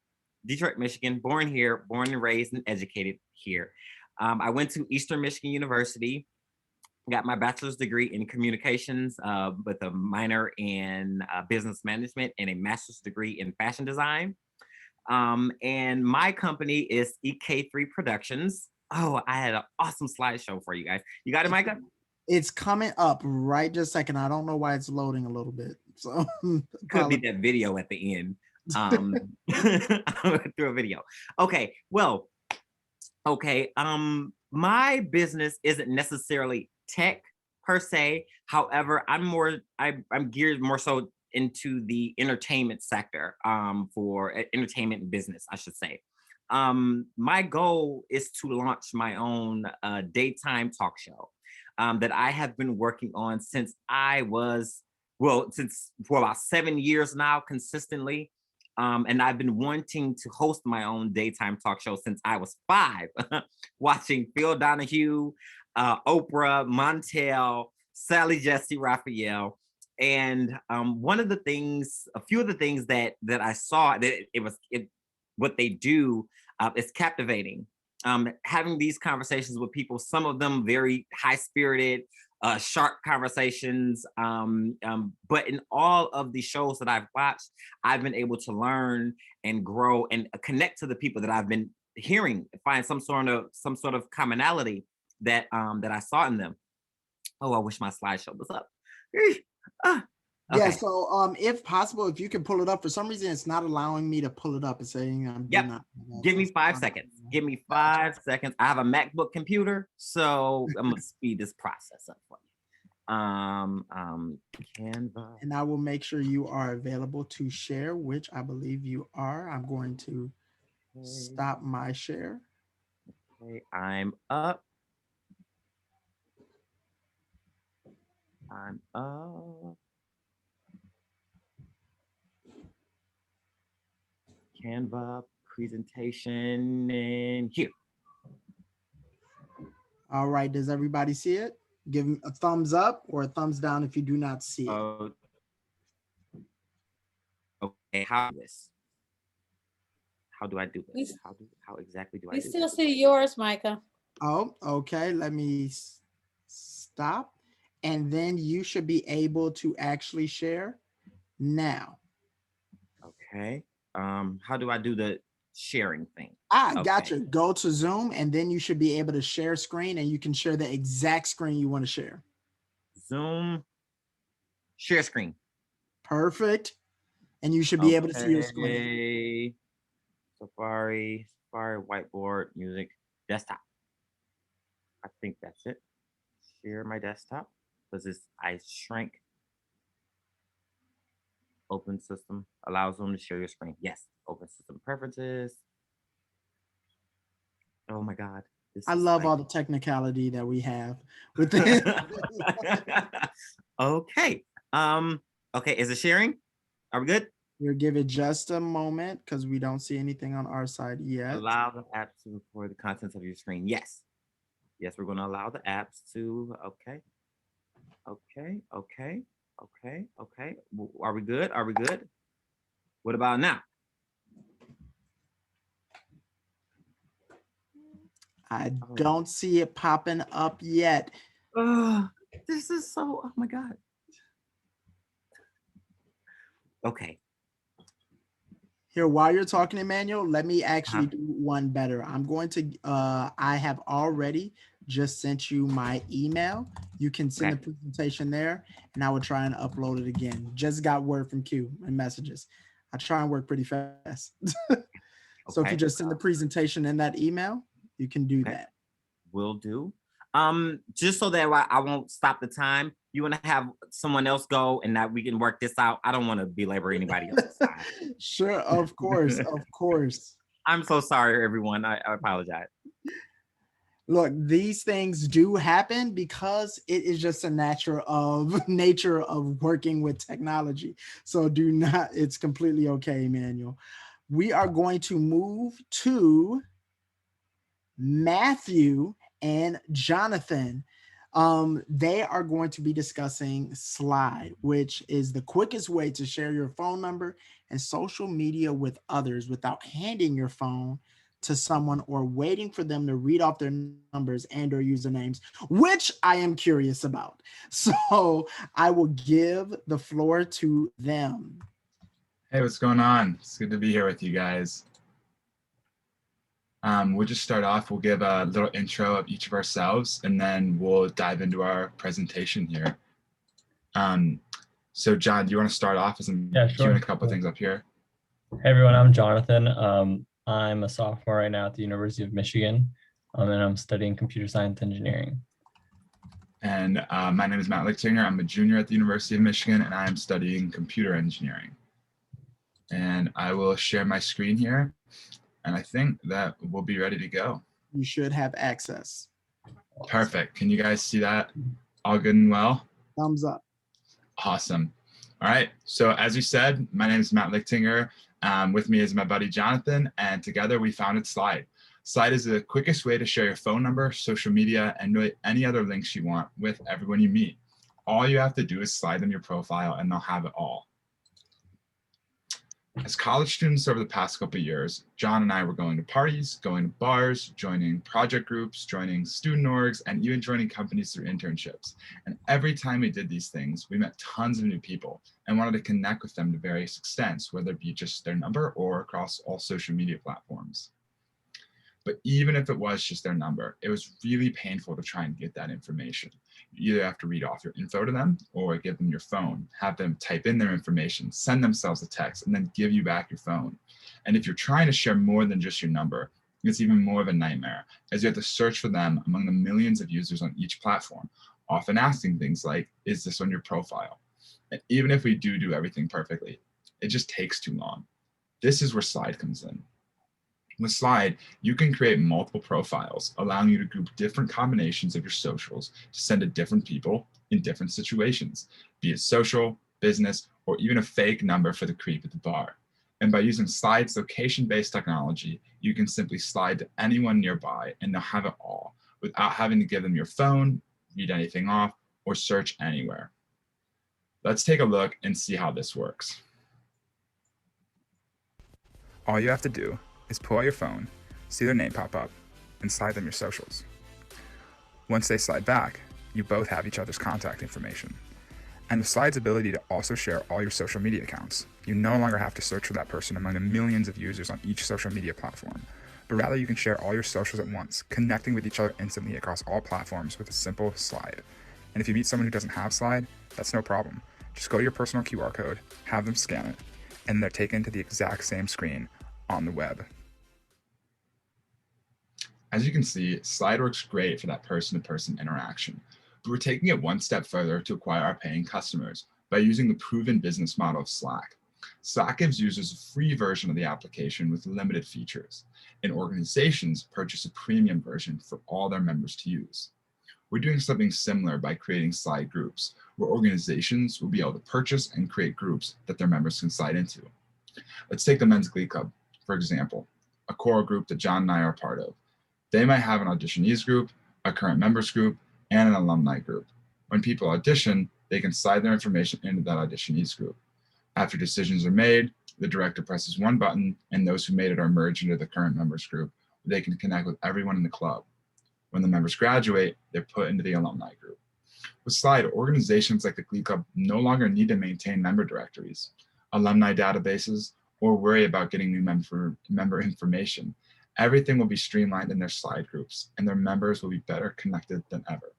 Detroit, Michigan, born and raised and educated here. I went to Eastern Michigan University, got my bachelor's degree in communications with a minor in business management and a master's degree in fashion design. And my company is EK3 Productions. Oh, I had an awesome slideshow for you guys. You got it, Micah? It's coming up right just a second. I don't know why it's loading a little bit. So could be that video at the end. Through a video. Okay, well, my business isn't necessarily tech per se. However, I'm geared more so into the entertainment sector, for entertainment and business, I should say. My goal is to launch my own daytime talk show that I have been working on since for about 7 years now, consistently. And I've been wanting to host my own daytime talk show since I was 5, watching Phil Donahue, Oprah, Montel, Sally Jesse Raphael. And a few of the things that I saw, that what they do is captivating. Having these conversations with people, some of them very high-spirited, sharp conversations, but in all of the shows that I've watched, I've been able to learn and grow and connect to the people that I've been hearing, find some sort of commonality that I saw in them. Oh, I wish my slideshow was up. Yeah, okay. so if possible, if you can pull it up. For some reason, it's not allowing me to pull it up. It's saying Give me 5 seconds. Give me 5 seconds. I have a MacBook computer, so I'm gonna speed this process up for you. Canva. And I will make sure you are available to share, which I believe you are. I'm going to stop my share. Okay, I'm up. Canva presentation and here. All right, does everybody see it? Give me a thumbs up or a thumbs down if you do not see it. Okay, how do I do this? How exactly do I do this? We still see yours, Micah. Oh, okay, let me stop. And then you should be able to actually share now. Okay. How do I do the sharing thing? Okay. Gotcha. Go to Zoom and then you should be able to share screen, and you can share the exact screen you want to share. Zoom, share screen. Perfect. And you should be able to see your screen. Safari, whiteboard, music, desktop. I think that's it. Share my desktop. I shrank. Open system allows them to share your screen. Yes. Open system preferences. Oh my God. I love all the technicality that we have with this. Okay. Okay. Is it sharing? Are we good? We'll give it just a moment because we don't see anything on our side yet. Allow the app to record the contents of your screen. Yes. Yes, we're going to allow the apps to. Okay. Okay. Okay. Okay. Okay. Are we good? Are we good? What about now? I don't see it popping up yet. This is so, oh my God. Okay. Here, while you're talking, Emmanuel, let me actually do one better. I'm going to, I have already just sent you my email. You can send the presentation there and I will try and upload it again. Just got word from Q and messages. I try and work pretty fast. So if you just send the presentation in that email, you can do that. Will do. Just so that I won't stop the time, you want to have someone else go and that we can work this out. I don't want to belabor anybody else's time. Sure, of course, of course. I'm so sorry, everyone. I apologize. Look, these things do happen because it is just a nature of working with technology. So do not, it's completely okay, Emmanuel. We are going to move to Matthew and Jonathan. They are going to be discussing Slide, which is the quickest way to share your phone number and social media with others without handing your phone to someone or waiting for them to read off their numbers and or usernames, which I am curious about. So I will give the floor to them. Hey, what's going on? It's good to be here with you guys. We'll just start off. We'll give a little intro of each of ourselves, and then we'll dive into our presentation here. So John, do you want to start off as I'm doing a couple of things up here? Hey everyone, I'm Jonathan. I'm a sophomore right now at the University of Michigan, and I'm studying computer science engineering. And my name is Matt Lichtinger. I'm a junior at the University of Michigan, and I'm studying computer engineering. And I will share my screen here, and I think that we'll be ready to go. You should have access. Perfect. Can you guys see that? All good and well? Thumbs up. Awesome. All right. So as you said, my name is Matt Lichtinger. With me is my buddy Jonathan, and together we founded Slide. Slide is the quickest way to share your phone number, social media, and really any other links you want with everyone you meet. All you have to do is slide them your profile and they'll have it all. As college students over the past couple of years, John and I were going to parties, going to bars, joining project groups, joining student orgs, and even joining companies through internships. And every time we did these things, we met tons of new people and wanted to connect with them to various extents, whether it be just their number or across all social media platforms. But even if it was just their number, it was really painful to try and get that information. You either have to read off your info to them or give them your phone, have them type in their information, send themselves a text, and then give you back your phone. And if you're trying to share more than just your number, it's even more of a nightmare, as you have to search for them among the millions of users on each platform, often asking things like, is this on your profile? And even if we do everything perfectly, it just takes too long. This is where Slide comes in. With Slide, you can create multiple profiles, allowing you to group different combinations of your socials to send to different people in different situations, be it social, business, or even a fake number for the creep at the bar. And by using Slide's location-based technology, you can simply slide to anyone nearby and they'll have it all without having to give them your phone, read anything off, or search anywhere. Let's take a look and see how this works. All you have to do is pull out your phone, see their name pop up, and slide them your socials. Once they slide back, you both have each other's contact information. And with Slide's ability to also share all your social media accounts, you no longer have to search for that person among the millions of users on each social media platform, but rather you can share all your socials at once, connecting with each other instantly across all platforms with a simple slide. And if you meet someone who doesn't have Slide, that's no problem. Just go to your personal QR code, have them scan it, and they're taken to the exact same screen on the web. As you can see, Slide works great for that person-to-person interaction, but we're taking it one step further to acquire our paying customers by using the proven business model of Slack. Slack gives users a free version of the application with limited features, and organizations purchase a premium version for all their members to use. We're doing something similar by creating Slide groups, where organizations will be able to purchase and create groups that their members can slide into. Let's take the Men's Glee Club, for example, a choral group that John and I are part of. They might have an auditionees group, a current members group, and an alumni group. When people audition, they can slide their information into that auditionees group. After decisions are made, the director presses one button and those who made it are merged into the current members group. They can connect with everyone in the club. When the members graduate, they're put into the alumni group. With Slide, organizations like the Glee Club no longer need to maintain member directories, alumni databases, or worry about getting new member information. Everything will be streamlined in their Slide groups, and their members will be better connected than ever.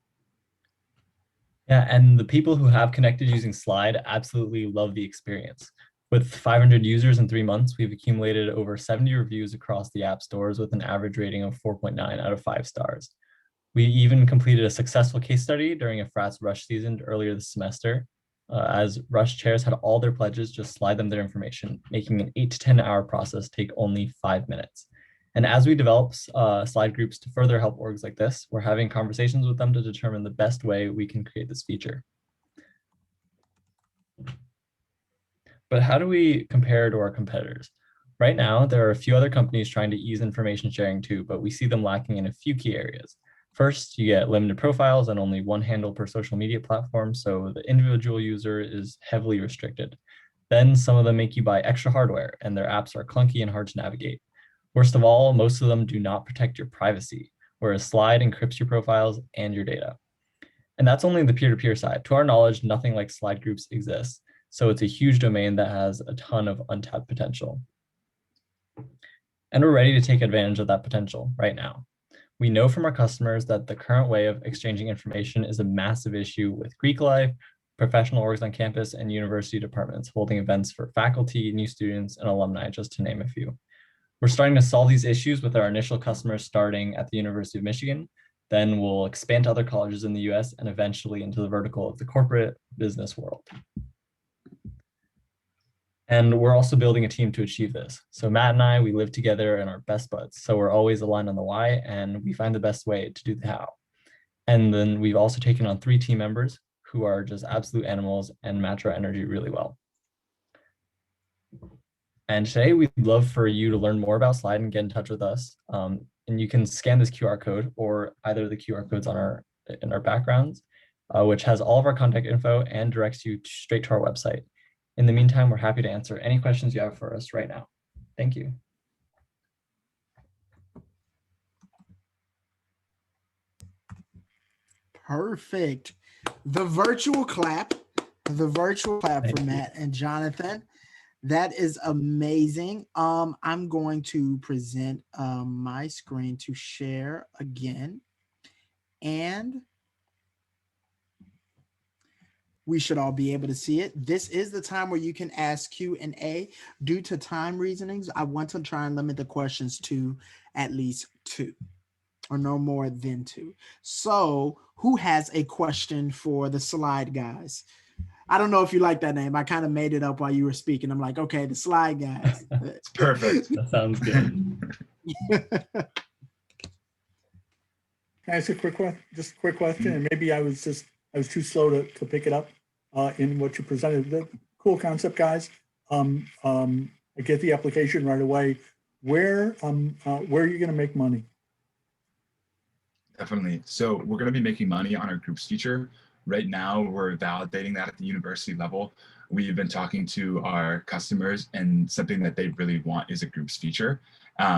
Yeah, and the people who have connected using Slide absolutely love the experience. With 500 users in 3 months, we've accumulated over 70 reviews across the app stores with an average rating of 4.9 out of 5 stars. We even completed a successful case study during a FRAT's Rush season earlier this semester, as Rush chairs had all their pledges just slide them their information, making an 8 to 10 hour process take only 5 minutes. And as we develop Slide groups to further help orgs like this, we're having conversations with them to determine the best way we can create this feature. But how do we compare to our competitors? Right now, there are a few other companies trying to ease information sharing too, but we see them lacking in a few key areas. First, you get limited profiles and only one handle per social media platform, so the individual user is heavily restricted. Then some of them make you buy extra hardware, and their apps are clunky and hard to navigate. Worst of all, most of them do not protect your privacy, whereas Slide encrypts your profiles and your data. And that's only the peer-to-peer side. To our knowledge, nothing like Slide groups exists. So it's a huge domain that has a ton of untapped potential. And we're ready to take advantage of that potential right now. We know from our customers that the current way of exchanging information is a massive issue with Greek life, professional orgs on campus, and university departments holding events for faculty, new students, and alumni, just to name a few. We're starting to solve these issues with our initial customers starting at the University of Michigan. Then we'll expand to other colleges in the US and eventually into the vertical of the corporate business world. And we're also building a team to achieve this. So Matt and I, we live together and are best buds. So we're always aligned on the why, and we find the best way to do the how. And then we've also taken on 3 team members who are just absolute animals and match our energy really well. And today we'd love for you to learn more about Slide and get in touch with us. And you can scan this QR code or either the QR codes on in our backgrounds, which has all of our contact info and directs you straight to our website. In the meantime, we're happy to answer any questions you have for us right now. Thank you. Perfect. The virtual clap for Matt and Jonathan. That is amazing. I'm going to present my screen to share again. And we should all be able to see it. This is the time where you can ask Q&A. Due to time reasonings, I want to try and limit the questions to at least 2 or no more than 2. So who has a question for the Slide guys? I don't know if you like that name. I kind of made it up while you were speaking. I'm like, okay, the Slide guys. It's perfect. That sounds good. Can I ask a quick question? And maybe I was too slow to pick it up in what you presented. The cool concept, guys. I get the application right away. Where are you going to make money? Definitely. So we're going to be making money on our groups feature. Right now, we're validating that at the university level. We've been talking to our customers, and something that they really want is a groups feature,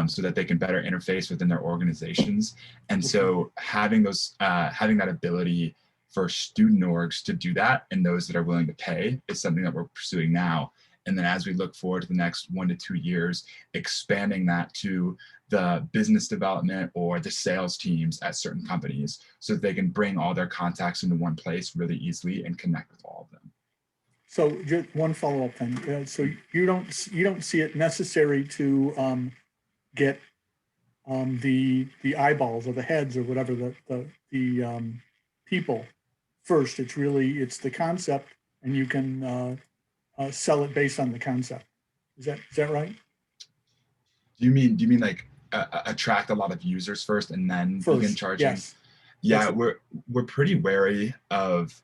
so that they can better interface within their organizations. And so having that ability for student orgs to do that, and those that are willing to pay, is something that we're pursuing now. And then as we look forward to the next 1 to 2 years, expanding that to the business development or the sales teams at certain companies, so that they can bring all their contacts into one place really easily and connect with all of them. So just one follow-up then. So you don't see it necessary to get the eyeballs or the heads or whatever the people first. It's the concept, and you can sell it based on the concept. Is that right? Do you mean like attract a lot of users first and then begin charging? Yes. Yeah, we're pretty wary of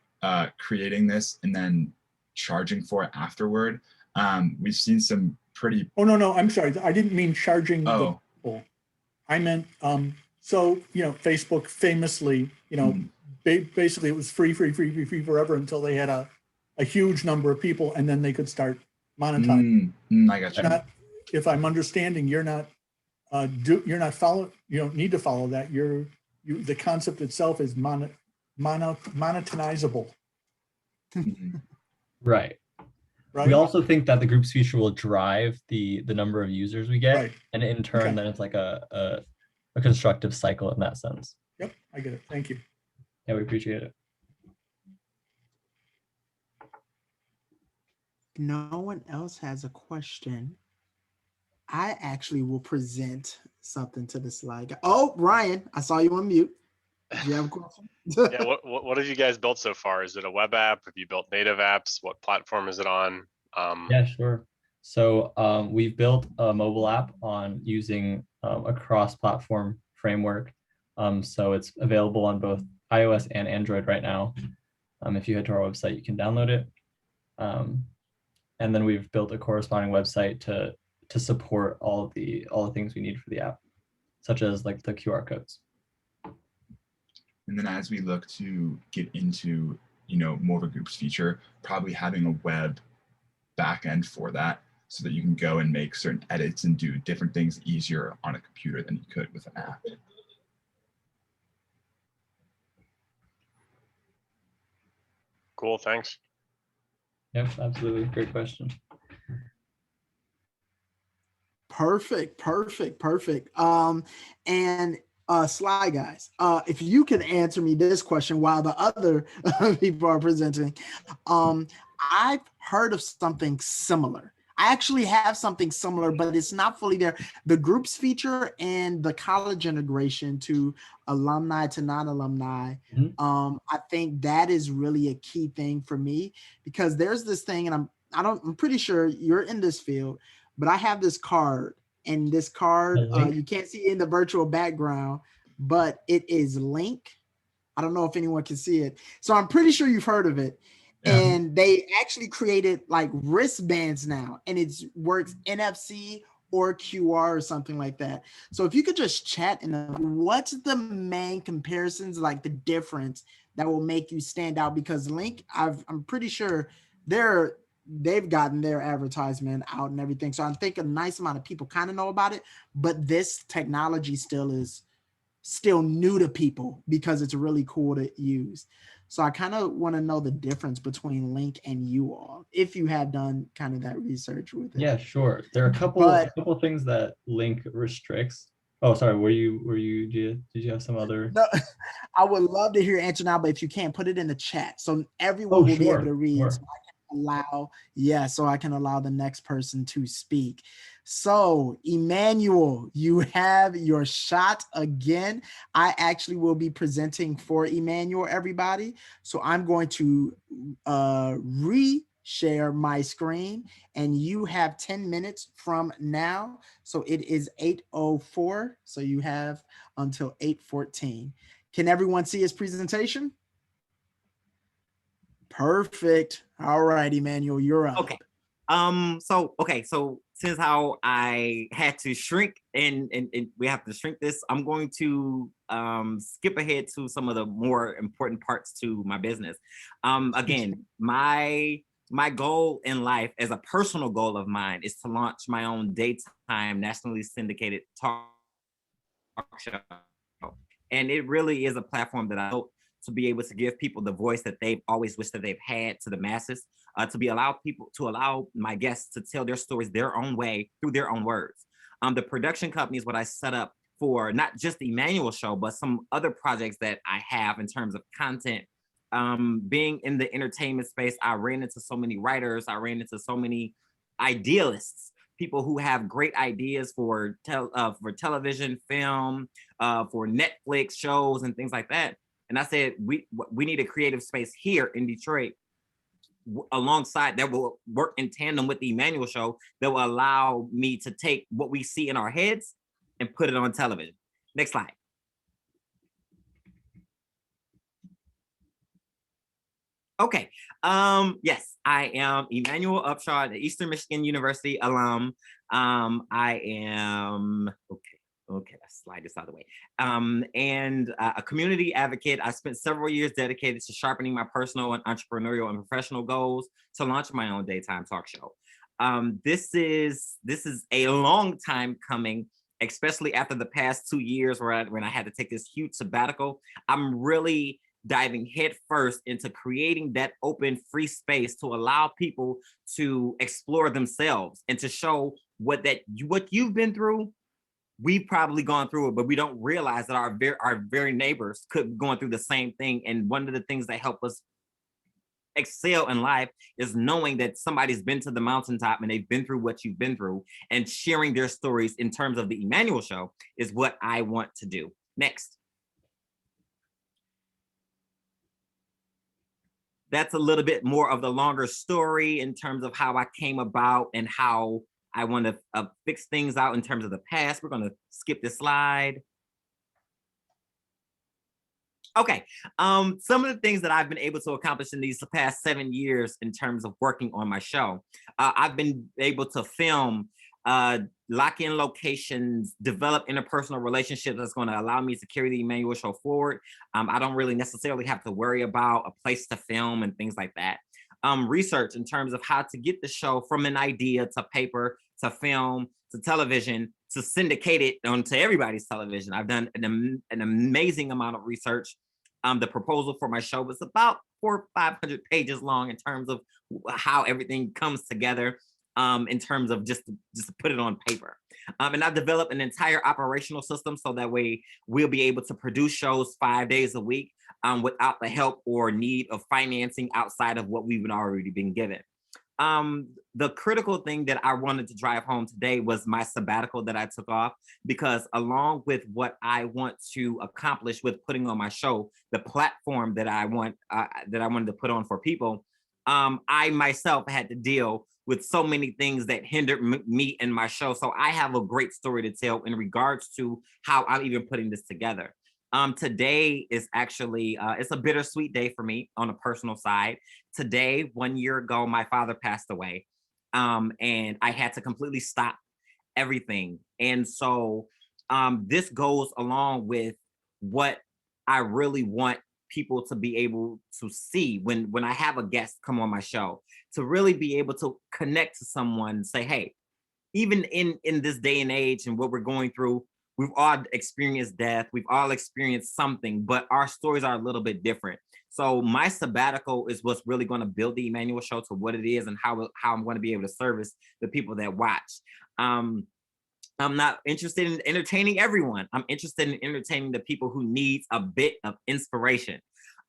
creating this and then charging for it afterward. We've seen some pretty. Oh, no, I'm sorry. I didn't mean charging the Oh, people. I meant, so, Facebook famously, basically it was free forever until they had a huge number of people, and then they could start monetizing. I got you. Not, if I'm understanding, you're not follow, you don't need to follow that. The concept itself is monetizable. Right. Right. We also think that the groups feature will drive the number of users we get, Right. and in turn, Okay. then it's like a constructive cycle in that sense. Yep, I get it. Thank you. Yeah, we appreciate it. If no one else has a question, I actually will present something to the slide. Oh, Ryan, I saw you on mute. Do you have a question? Yeah, what have you guys built so far? Is it a web app? Have you built native apps? What platform is it on? Yeah, sure. So we've built a mobile app on using a cross-platform framework. So it's available on both iOS and Android right now. If you head to our website, you can download it. And then we've built a corresponding website to support all the things we need for the app, such as like the QR codes. And then as we look to get into, more of a groups feature, probably having a web backend for that so that you can go and make certain edits and do different things easier on a computer than you could with an app. Cool, thanks. Yep, absolutely. Great question. Perfect. And Sly guys, if you can answer me this question while the other people are presenting, I've heard of something similar. I actually have something similar, but it's not fully there. The groups feature and the college integration to alumni to non-alumni. I think that is really a key thing for me, because there's this thing, and I'm pretty sure you're in this field, but I have this card, and this card, you can't see in the virtual background, but it is Link. I don't know if anyone can see it. So I'm pretty sure you've heard of it. Yeah. And they actually created like wristbands now, and it works NFC or QR or something like that. So if you could just chat what's the main comparisons, like the difference that will make you stand out? Because Link, I'm pretty sure they've gotten their advertisement out and everything. So I think a nice amount of people kind of know about it, but this technology is still new to people because it's really cool to use. So I kind of want to know the difference between Link and you all, if you have done kind of that research with it. Yeah, sure. There are a couple things that Link restricts. Oh, sorry. Did you have some other? No, I would love to hear your answer now, but if you can't, put it in the chat so everyone will be able to read. Sure. So I can allow the next person to speak. So Emanuel, you have your shot again. I actually will be presenting for Emanuel, everybody. So I'm going to re-share my screen, and you have 10 minutes from now. So it is 8:04. So you have until 8:14. Can everyone see his presentation? Perfect. All right, Emanuel, you're up. Okay. So since how I had to shrink and we have to shrink this, I'm going to skip ahead to some of the more important parts to my business. Again, my goal in life, as a personal goal of mine, is to launch my own daytime nationally syndicated talk show. And it really is a platform that I hope to be able to give people the voice that they've always wished that they've had to the masses, to allow my guests to tell their stories their own way through their own words. The production company is what I set up for not just the Emanuel Show, but some other projects that I have in terms of content. Being in the entertainment space, I ran into so many writers, I ran into so many idealists, people who have great ideas for television, film, for Netflix shows and things like that. And I said, we need a creative space here in Detroit alongside that will work in tandem with the Emanuel Show that will allow me to take what we see in our heads and put it on television. Next slide. Okay. Yes, I am Emanuel Upshaw at the Eastern Michigan University alum. I am, okay, let's slide this out of the way. And a community advocate. I spent several years dedicated to sharpening my personal and entrepreneurial and professional goals to launch my own daytime talk show. This is a long time coming, especially after the past 2 years when I had to take this huge sabbatical. I'm really diving headfirst into creating that open, free space to allow people to explore themselves and to show what you've been through. We've probably gone through it, but we don't realize that our very neighbors could be going through the same thing. And one of the things that help us excel in life is knowing that somebody's been to the mountaintop and they've been through what you've been through, and sharing their stories in terms of the Emanuel Show is what I want to do. Next. That's a little bit more of the longer story in terms of how I came about and how I want to fix things out in terms of the past. We're going to skip this slide. Okay, some of the things that I've been able to accomplish in these past 7 years in terms of working on my show. I've been able to film, lock in locations, develop interpersonal relationships that's going to allow me to carry the Emanuel Show forward. I don't really necessarily have to worry about a place to film and things like that. Research in terms of how to get the show from an idea to paper, to film, to television, to syndicate it onto everybody's television. I've done an amazing amount of research. The proposal for my show was about 400 or 500 pages long in terms of how everything comes together, in terms of just to put it on paper. And I've developed an entire operational system so that way we'll be able to produce shows 5 days a week without the help or need of financing outside of what we've already been given. The critical thing that I wanted to drive home today was my sabbatical that I took off, because along with what I want to accomplish with putting on my show, the platform that I wanted to put on for people, I myself had to deal with so many things that hindered me and my show. So I have a great story to tell in regards to how I'm even putting this together. Today is actually, it's a bittersweet day for me on a personal side. Today, 1 year ago, my father passed away, and I had to completely stop everything. And so this goes along with what I really want people to be able to see when I have a guest come on my show, to really be able to connect to someone and say, hey, even in this day and age and what we're going through, we've all experienced death, we've all experienced something, but our stories are a little bit different. So my sabbatical is what's really going to build the Emanuel Show to what it is and how I'm going to be able to service the people that watch. I'm not interested in entertaining everyone. I'm interested in entertaining the people who need a bit of inspiration.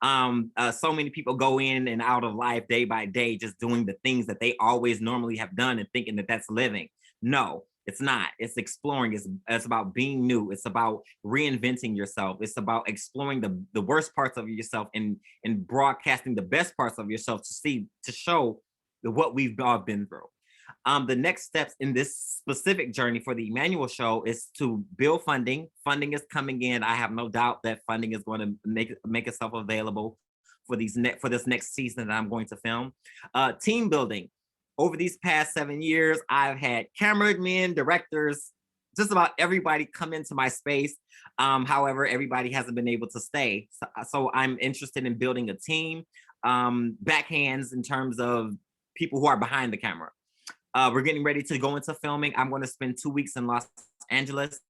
So many people go in and out of life day by day, just doing the things that they always normally have done and thinking that that's living. No, it's not. It's exploring. It's about being new. It's about reinventing yourself. It's about exploring the worst parts of yourself and broadcasting the best parts of yourself to show what we've all been through. The next steps in this specific journey for the Emanuel Show is to build funding. Funding is coming in. I have no doubt that funding is going to make itself available for this next season that I'm going to film. Team building. Over these past 7 years, I've had cameramen, directors, just about everybody come into my space. However, everybody hasn't been able to stay. So I'm interested in building a team, backhands in terms of people who are behind the camera. We're getting ready to go into filming. I'm going to spend 2 weeks in Los Angeles.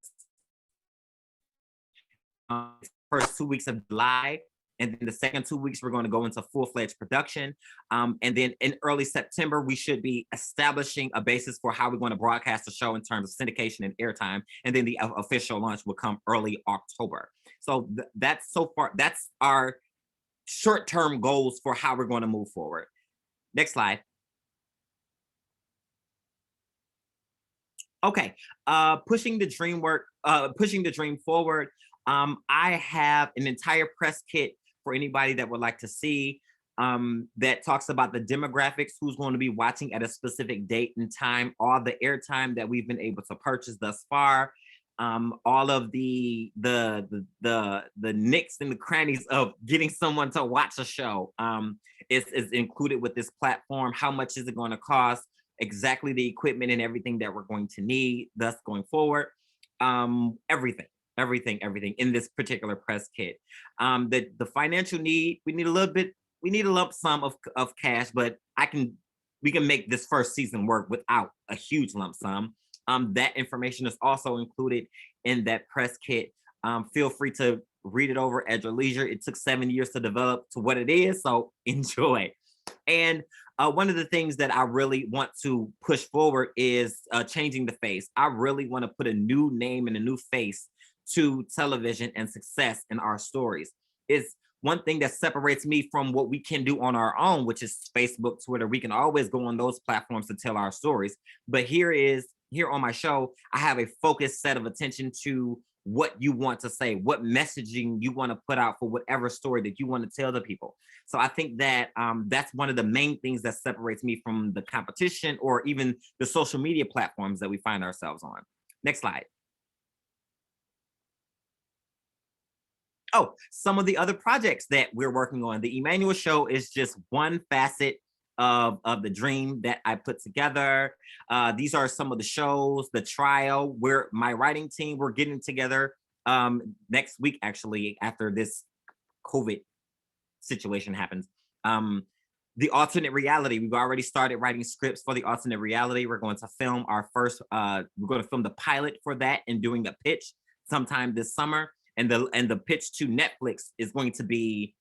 First 2 weeks of July. And then the second 2 weeks, we're going to go into full-fledged production. And then in early September, we should be establishing a basis for how we're going to broadcast the show in terms of syndication and airtime. And then the official launch will come early October. So that's our short-term goals for how we're going to move forward. Next slide. Okay, pushing the dream forward. I have an entire press kit for anybody that would like to see, that talks about the demographics, who's going to be watching at a specific date and time, all the airtime that we've been able to purchase thus far. all of the nicks and the crannies of getting someone to watch a show is included with this platform. How much is it going to cost? Exactly the equipment and everything that we're going to need, thus going forward. Everything in this particular press kit. The financial need, we need a lump sum of cash, but we can make this first season work without a huge lump sum. That information is also included in that press kit. Feel free to read it over at your leisure. It took 7 years to develop to what it is, so enjoy. And one of the things that I really want to push forward is changing the face. I really want to put a new name and a new face to television and success in our stories. It's one thing that separates me from what we can do on our own, which is Facebook, Twitter. We can always go on those platforms to tell our stories. But here on my show, I have a focused set of attention to what you want to say, what messaging you want to put out for whatever story that you want to tell the people. So I think that that's one of the main things that separates me from the competition or even the social media platforms that we find ourselves on. Next slide. Oh, some of the other projects that we're working on. The Emanuel Show is just one facet of the dream that I put together. These are some of the shows, the trial, where my writing team, we're getting together next week, actually, after this COVID situation happens. The alternate reality, we've already started writing scripts for the alternate reality. We're going to film we're going to film the pilot for that and doing a pitch sometime this summer. And the pitch to Netflix is going to be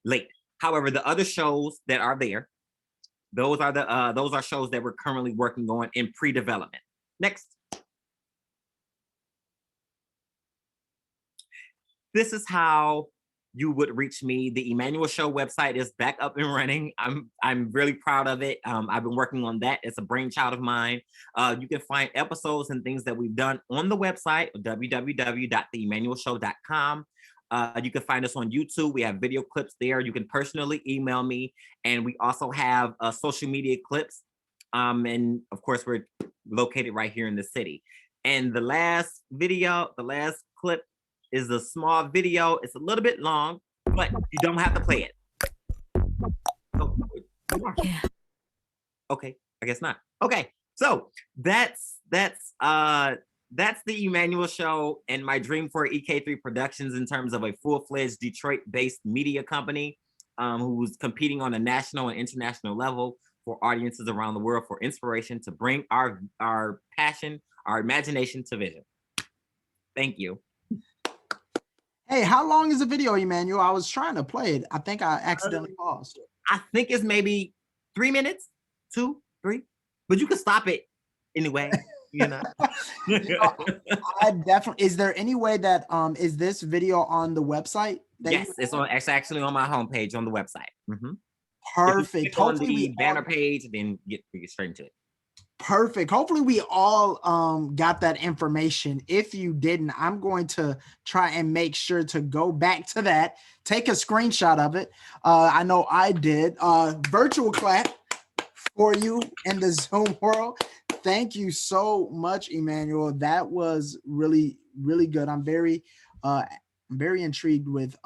late. However, the other shows that are there, those are shows that we're currently working on in pre-development. Next. This is how you would reach me. The Emanuel Show website is back up and running. I'm really proud of it. I've been working on that. It's a brainchild of mine. You can find episodes and things that we've done on the website, www.theemanuelshow.com. You can find us on YouTube. We have video clips there. You can personally email me. And we also have social media clips. And of course, we're located right here in the city. And the last clip is a small video. It's a little bit long, but you don't have to play it. Oh, yeah. Okay, I guess not. Okay, so that's the Emanuel Show and my dream for EK3 Productions in terms of a full-fledged Detroit-based media company who's competing on a national and international level for audiences around the world for inspiration to bring our passion, our imagination to vision. Thank you. Hey, how long is the video, Emanuel? I was trying to play it. I think I accidentally paused. I think it's maybe 3 minutes, 2, 3, but you can stop it anyway. You know. I definitely. Is there any way that is this video on the website? Yes, it's actually on my homepage on the website. Mm-hmm. Perfect. On the banner page, then get straight into it. Perfect. Hopefully we all got that information. If you didn't, I'm going to try and make sure to go back to that, take a screenshot of it. I know I did. Virtual clap for you in the Zoom world. Thank you so much, Emanuel. That was really, really good. I'm very intrigued with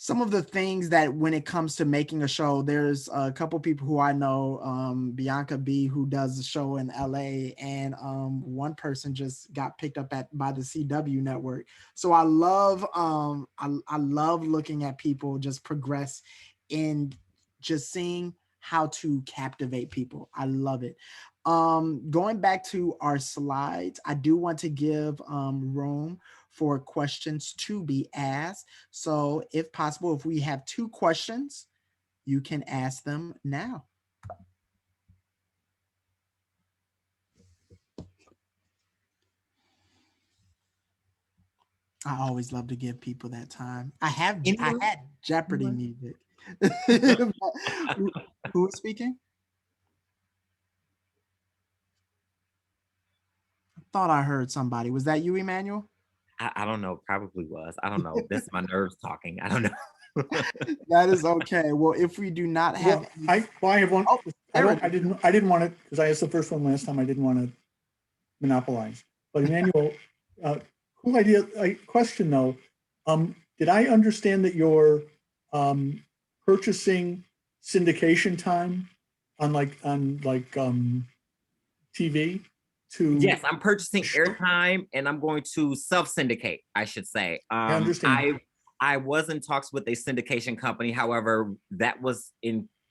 some of the things that when it comes to making a show. There's a couple people who I know, Bianca B, who does the show in LA, and one person just got picked up by the CW network. So I love looking at people just progress in just seeing how to captivate people. I love it. Going back to our slides, I do want to give room for questions to be asked. So if possible, if we have 2 questions, you can ask them now. I always love to give people that time. I had Jeopardy music. Who is speaking? I thought I heard somebody. Was that you, Emanuel? I don't know. Probably was. I don't know. That's my nerves talking. I don't know. That is okay. Well, if we do not have, I have one. Oh, I didn't want it because I asked the first one last time. I didn't want to monopolize. But Emmanuel, cool idea. Question though, did I understand that you're purchasing syndication time on TV to? Yes, I'm purchasing Sure. airtime and I'm going to self-syndicate, I should say. I understand. I was in talks with a syndication company. However, that was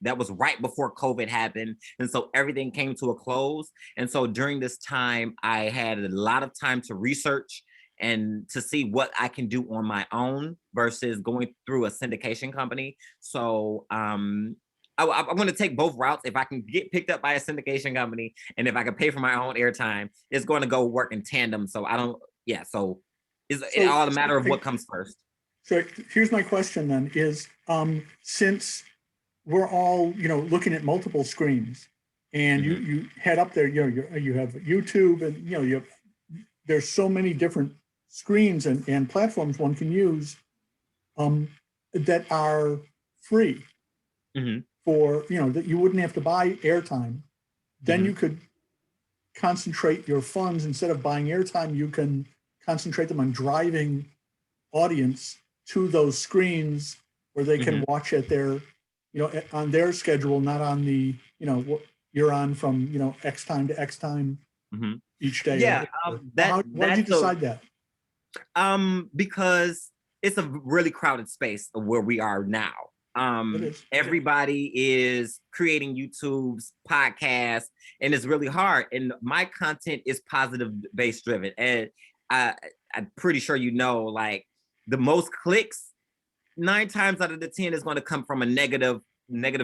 right before COVID happened. And so everything came to a close. And so during this time, I had a lot of time to research and to see what I can do on my own versus going through a syndication company. So I'm going to take both routes. If I can get picked up by a syndication company and if I can pay for my own airtime, it's going to go work in tandem. So so it's all a matter of what comes first. So here's my question then is, since we're all, looking at multiple screens and you head up there, you have YouTube and, there's so many different screens and platforms one can use that are free for, that you wouldn't have to buy airtime. Then you could concentrate your funds instead of buying airtime, you can concentrate them on driving audience to those screens where they can watch at their, on their schedule, not on the, what you're on from, X time to X time each day. Yeah. Why did you decide that? Because it's a really crowded space where we are now. Everybody is creating YouTube's podcasts and it's really hard. And my content is positive based driven. And I'm pretty sure like the most clicks 9 times out of the 10 is going to come from a negative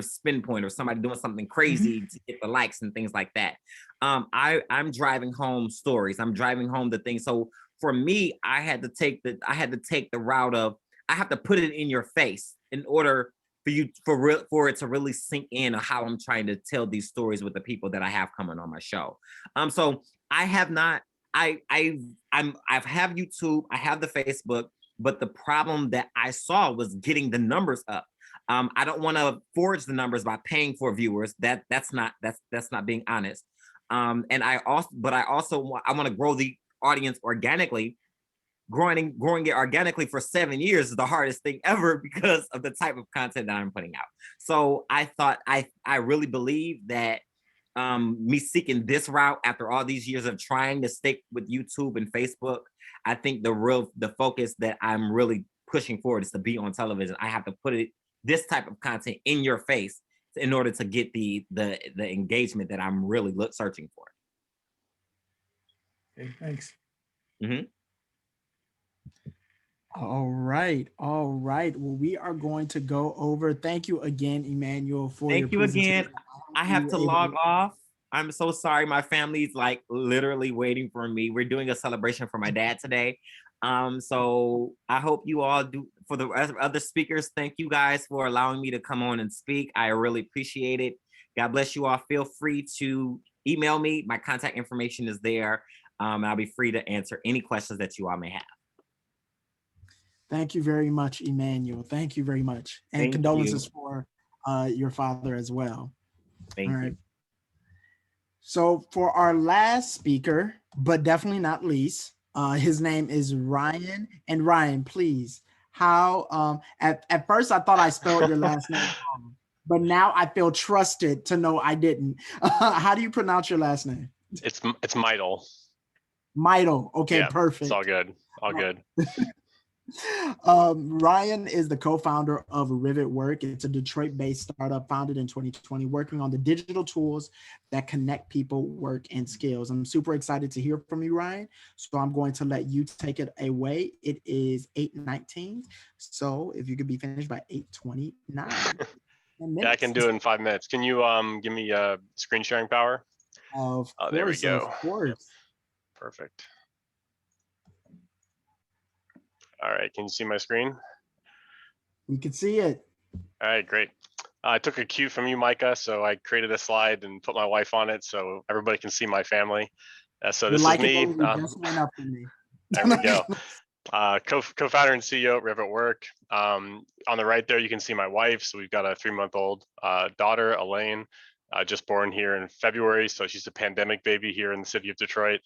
spin point or somebody doing something crazy to get the likes and things like that. I'm driving home stories. I'm driving home the thing. So for me, I had to take the route of I have to put it in your face in order for it to really sink in on how I'm trying to tell these stories with the people that I have coming on my show. So I have not. I have YouTube. I have the Facebook. But the problem that I saw was getting the numbers up. I don't want to forge the numbers by paying for viewers. That's not being honest. And I want to grow the audience organically. Growing it organically for 7 years is the hardest thing ever because of the type of content that I'm putting out. So I thought I really believe that me seeking this route after all these years of trying to stick with YouTube and Facebook, I think the focus that I'm really pushing forward is to be on television. I have to put this type of content in your face in order to get the engagement that I'm really searching for. Okay, thanks. All right. Well, we are going to go over. Thank you again, Emanuel, for Thank you again. I have to log off. I'm so sorry. My family's like literally waiting for me. We're doing a celebration for my dad today. So I hope you all do. For the other speakers, thank you guys for allowing me to come on and speak. I really appreciate it. God bless you all. Feel free to email me. My contact information is there. I'll be free to answer any questions that you all may have. Thank you very much, Emanuel. Thank you very much. And condolences for your father as well. Thank you. So for our last speaker, but definitely not least, his name is Ryan. And Ryan, please, how, at first I thought I spelled your last name wrong, but now I feel trusted to know I didn't. How do you pronounce your last name? It's Meitl. Meitl. Okay, yeah, perfect. It's all good. All good. Ryan is the co-founder of Rivet Work. It's a Detroit-based startup founded in 2020, working on the digital tools that connect people, work, and skills. I'm super excited to hear from you, Ryan. So I'm going to let you take it away. It is 8:19. So if you could be finished by 8:29. Yeah, I can do it in 5 minutes. Can you give me screen sharing power? Of course, there we go. Of course. Yep. Perfect. All right, can you see my screen? We can see it. All right, great. I took a cue from you, Micah, so I created a slide and put my wife on it so everybody can see my family. So this is me. There we go. Co-founder and CEO at Rivet Work. On the right there, you can see my wife. So we've got a 3-month-old daughter, Elaine, just born here in February. So she's a pandemic baby here in the city of Detroit.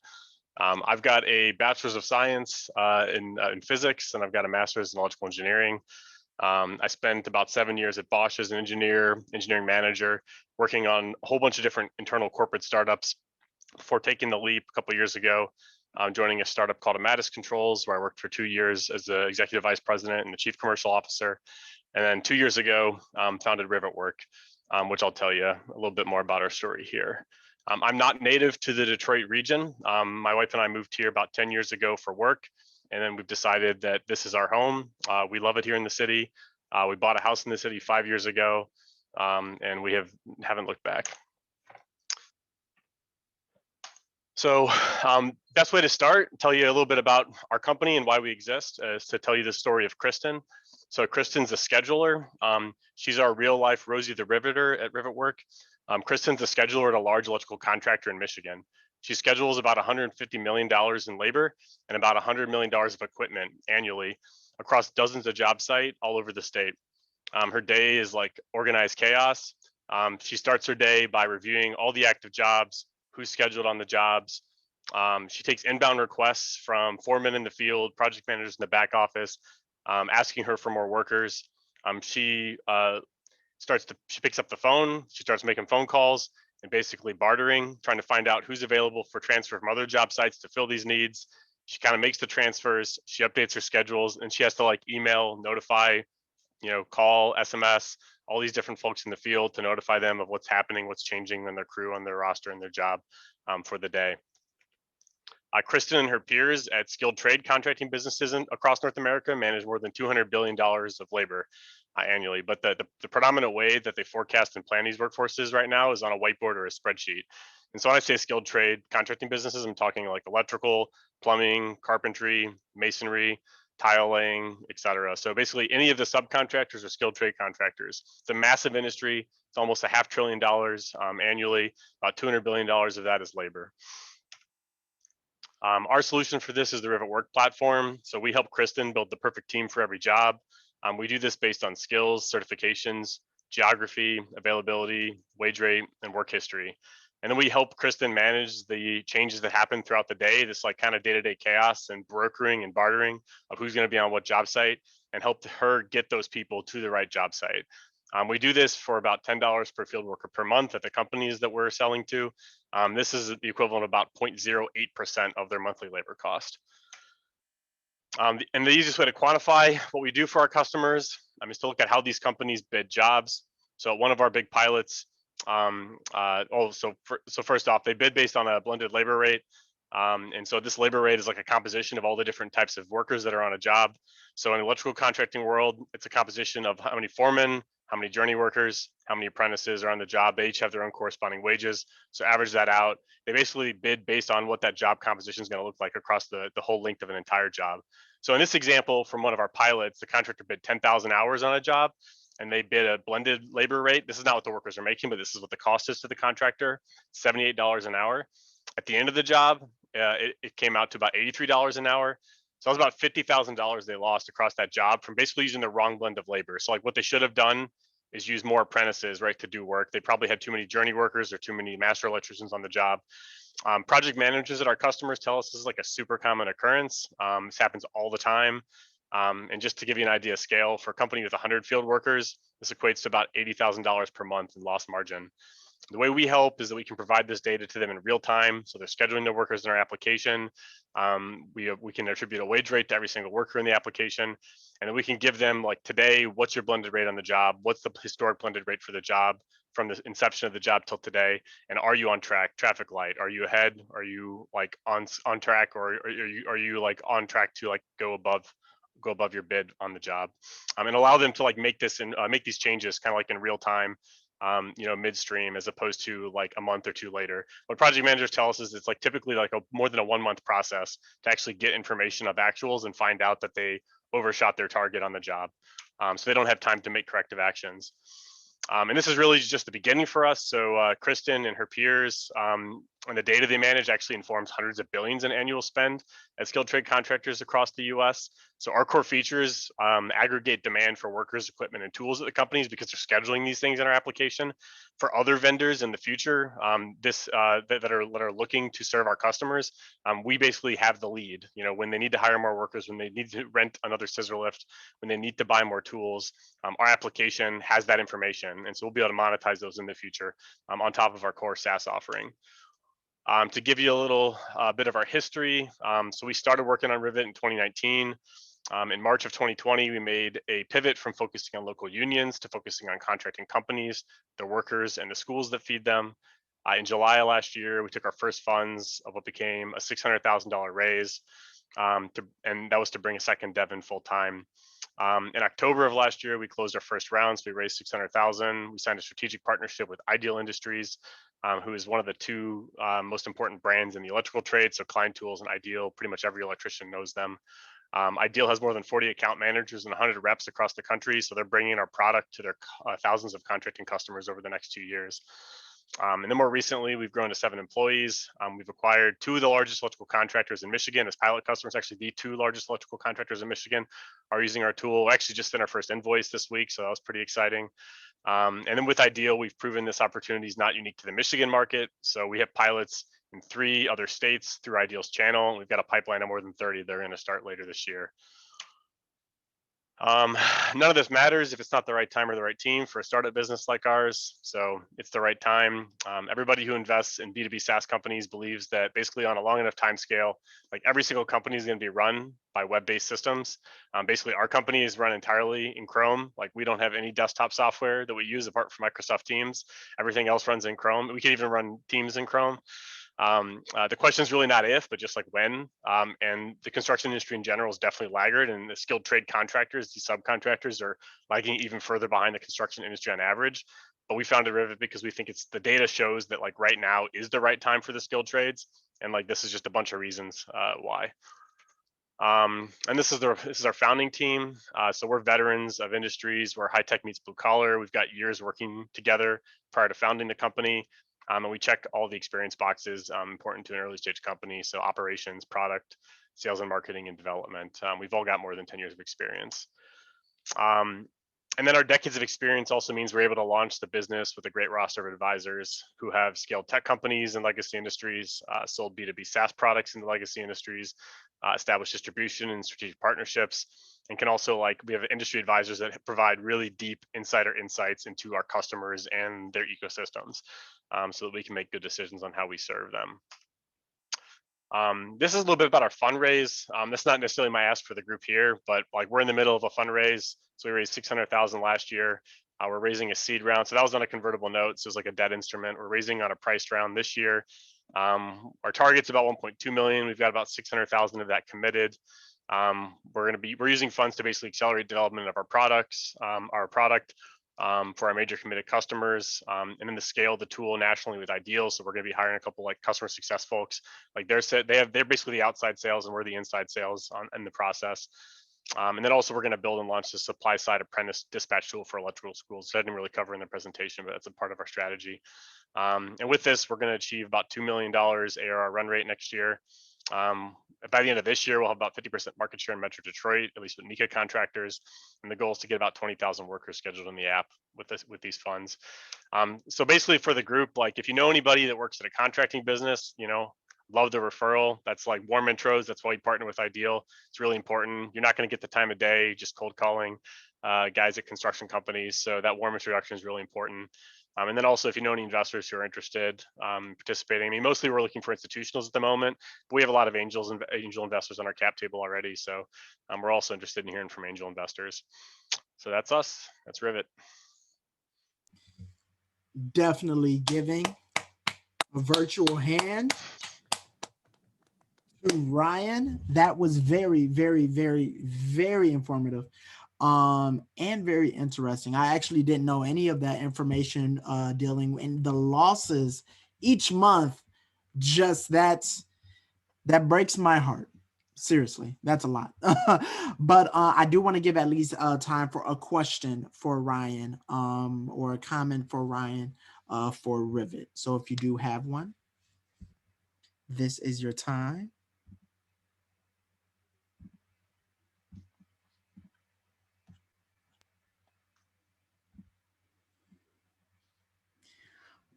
I've got a bachelor's of science in physics, and I've got a master's in electrical engineering. I spent about 7 years at Bosch as an engineering manager, working on a whole bunch of different internal corporate startups before taking the leap a couple of years ago, joining a startup called Amatis Controls, where I worked for 2 years as the executive vice president and the chief commercial officer. And then 2 years ago, founded Rivet Work, which I'll tell you a little bit more about our story here. I'm not native to the Detroit region. My wife and I moved here about 10 years ago for work. And then we've decided that this is our home. We love it here in the city. We bought a house in the city 5 years ago, and we haven't looked back. So best way to start, tell you a little bit about our company and why we exist, is to tell you the story of Kristen. So Kristen's a scheduler. She's our real life Rosie the Riveter at Rivet Work. Kristen's a scheduler at a large electrical contractor in Michigan. She schedules about $150 million in labor and about $100 million of equipment annually across dozens of job sites all over the state. Her day is like organized chaos. She starts her day by reviewing all the active jobs, who's scheduled on the jobs. She takes inbound requests from foremen in the field, project managers in the back office, asking her for more workers. She picks up the phone, she starts making phone calls and basically bartering, trying to find out who's available for transfer from other job sites to fill these needs. She kind of makes the transfers, she updates her schedules, and she has to like email, notify, call, SMS, all these different folks in the field to notify them of what's happening, what's changing in their crew, on their roster, and their job for the day. Kristen and her peers at skilled trade contracting businesses across North America manage more than $200 billion of labor annually. But the predominant way that they forecast and plan these workforces right now is on a whiteboard or a spreadsheet. And so when I say skilled trade contracting businesses, I'm talking like electrical, plumbing, carpentry, masonry, tile laying, et cetera. So basically any of the subcontractors are skilled trade contractors. It's a massive industry. It's almost $500 billion annually. About $200 billion of that is labor. Our solution for this is the Rivet Work platform. So we help Kristen build the perfect team for every job. We do this based on skills, certifications, geography, availability, wage rate, and work history. And then we help Kristen manage the changes that happen throughout the day, this like kind of day-to-day chaos and brokering and bartering of who's going to be on what job site, and help her get those people to the right job site. We do this for about $10 per field worker per month at the companies that we're selling to. This is the equivalent of about 0.08% of their monthly labor cost. And the easiest way to quantify what we do for our customers is to look at how these companies bid jobs. So one of our big pilots, so first off, they bid based on a blended labor rate. And so this labor rate is like a composition of all the different types of workers that are on a job. So in the electrical contracting world, it's a composition of how many foremen, how many journey workers, how many apprentices are on the job. They each have their own corresponding wages. So average that out. They basically bid based on what that job composition is going to look like across the whole length of an entire job. So in this example from one of our pilots, the contractor bid 10,000 hours on a job, and they bid a blended labor rate. This is not what the workers are making, but this is what the cost is to the contractor, $78 an hour. At the end of the job, it came out to about $83 an hour. So that was about $50,000 they lost across that job from basically using the wrong blend of labor. So like what they should have done is use more apprentices, right, to do work. They probably had too many journey workers or too many master electricians on the job. Project managers at our customers tell us this is like a super common occurrence. This happens all the time. And just to give you an idea of scale, for a company with 100 field workers, this equates to about $80,000 per month in lost margin. The way we help is that we can provide this data to them in real time. So they're scheduling their workers in our application. We can attribute a wage rate to every single worker in the application. And then we can give them, like, today, what's your blended rate on the job? What's the historic blended rate for the job from the inception of the job till today? And are you on track? Traffic light, are you ahead? Are you like on track, or are you like on track to like go above your bid on the job? And allow them to like make these changes kind of like in real time, midstream, as opposed to like a month or two later. What project managers tell us is it's like typically like more than a 1 month process to actually get information of actuals and find out that they overshot their target on the job. So they don't have time to make corrective actions. And this is really just the beginning for us. So Kristen and her peers And the data they manage actually informs hundreds of billions in annual spend at skilled trade contractors across the US. So our core features aggregate demand for workers, equipment, and tools at the companies because they're scheduling these things in our application. For other vendors in the future that are looking to serve our customers, we basically have the lead. You know, when they need to hire more workers, when they need to rent another scissor lift, when they need to buy more tools, our application has that information. And so we'll be able to monetize those in the future on top of our core SaaS offering. To give you a little bit of our history, so we started working on Rivet in 2019. In March of 2020, we made a pivot from focusing on local unions to focusing on contracting companies, their workers, and the schools that feed them. In July of last year, we took our first funds of what became a $600,000 raise, and that was to bring a second dev in full time. In October of last year, we closed our first round, so we raised $600,000. We signed a strategic partnership with Ideal Industries, who is one of the two most important brands in the electrical trade. So Klein Tools and Ideal, pretty much every electrician knows them. Ideal has more than 40 account managers and 100 reps across the country. So they're bringing our product to their thousands of contracting customers over the next 2 years. And then more recently, we've grown to 7 employees. We've acquired 2 of the largest electrical contractors in Michigan as pilot customers. Actually, the 2 largest electrical contractors in Michigan are using our tool. We actually just sent our first invoice this week, so that was pretty exciting. And then with Ideal, we've proven this opportunity is not unique to the Michigan market. So we have pilots in 3 other states through Ideal's channel. We've got a pipeline of more than 30 that are going to start later this year. None of this matters if it's not the right time or the right team for a startup business like ours. So it's the right time. Everybody who invests in B2B SaaS companies believes that basically on a long enough time scale, like every single company is going to be run by web-based systems. Basically, our company is run entirely in Chrome. Like we don't have any desktop software that we use apart from Microsoft Teams. Everything else runs in Chrome. We can even run Teams in Chrome. The question is really not if, but just like when. And the construction industry in general is definitely laggard, and the skilled trade contractors, the subcontractors, are lagging even further behind the construction industry on average. But we founded Rivet because we think it's the data shows that like right now is the right time for the skilled trades, and like this is just a bunch of reasons why. And this is our founding team. So we're veterans of industries where high tech meets blue collar. We've got years working together prior to founding the company. And we check all the experience boxes important to an early stage company. So operations, product, sales and marketing, and development. We've all got more than 10 years of experience. And then our decades of experience also means we're able to launch the business with a great roster of advisors who have scaled tech companies in legacy industries, sold B2B SaaS products in the legacy industries, established distribution and strategic partnerships, and can also we have industry advisors that provide really deep insider insights into our customers and their ecosystems, so that we can make good decisions on how we serve them. This is a little bit about our fundraise. That's not necessarily my ask for the group here, but like we're in the middle of a fundraise. So we raised 600,000 last year. We're raising a seed round. So that was on a convertible note. So it's like a debt instrument. We're raising on a priced round this year. Our target's about 1.2 million. We've got about 600,000 of that committed. We're using funds to basically accelerate development of our products, for our major committed customers, and then to scale the tool nationally with Ideal. So we're going to be hiring a couple like customer success folks. Like they're basically the outside sales and we're the inside sales in the process. And then also we're going to build and launch the supply side apprentice dispatch tool for electrical schools. So I didn't really cover in the presentation, but that's a part of our strategy. And with this, we're going to achieve about $2 million ARR run rate next year. By the end of this year, we'll have about 50% market share in Metro Detroit, at least with NECA contractors. And the goal is to get about 20,000 workers scheduled in the app with these funds. So basically for the group, like if you know anybody that works at a contracting business, love the referral. That's like warm intros. That's why you partner with Ideal. It's really important. You're not going to get the time of day just cold calling guys at construction companies. So that warm introduction is really important. And then also, if you know any investors who are interested participating, I mean, mostly we're looking for institutionals at the moment, but we have a lot of angel investors on our cap table already. So we're also interested in hearing from angel investors. So that's us. That's Rivet. Definitely giving a virtual hand to Ryan. That was very, very, very, very informative. And very interesting. I actually didn't know any of that information dealing in the losses each month. Just that breaks my heart. Seriously, that's a lot. But I do want to give at least time for a question for Ryan, or a comment for Ryan for Rivet. So if you do have one. This is your time.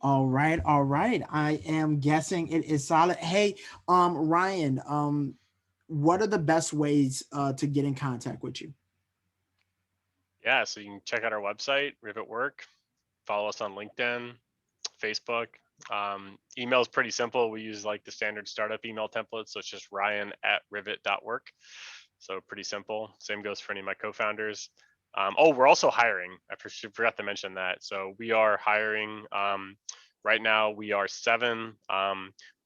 All right, all right. I am guessing it is solid. Hey, Ryan, what are the best ways to get in contact with you? Yeah, so you can check out our website, Rivet Work. Follow us on LinkedIn, Facebook. Email is pretty simple. We use like the standard startup email template. So it's just ryan@rivet.work. So pretty simple. Same goes for any of my co-founders. Oh, we're also hiring. I forgot to mention that. So we are hiring. Right now, we are 7.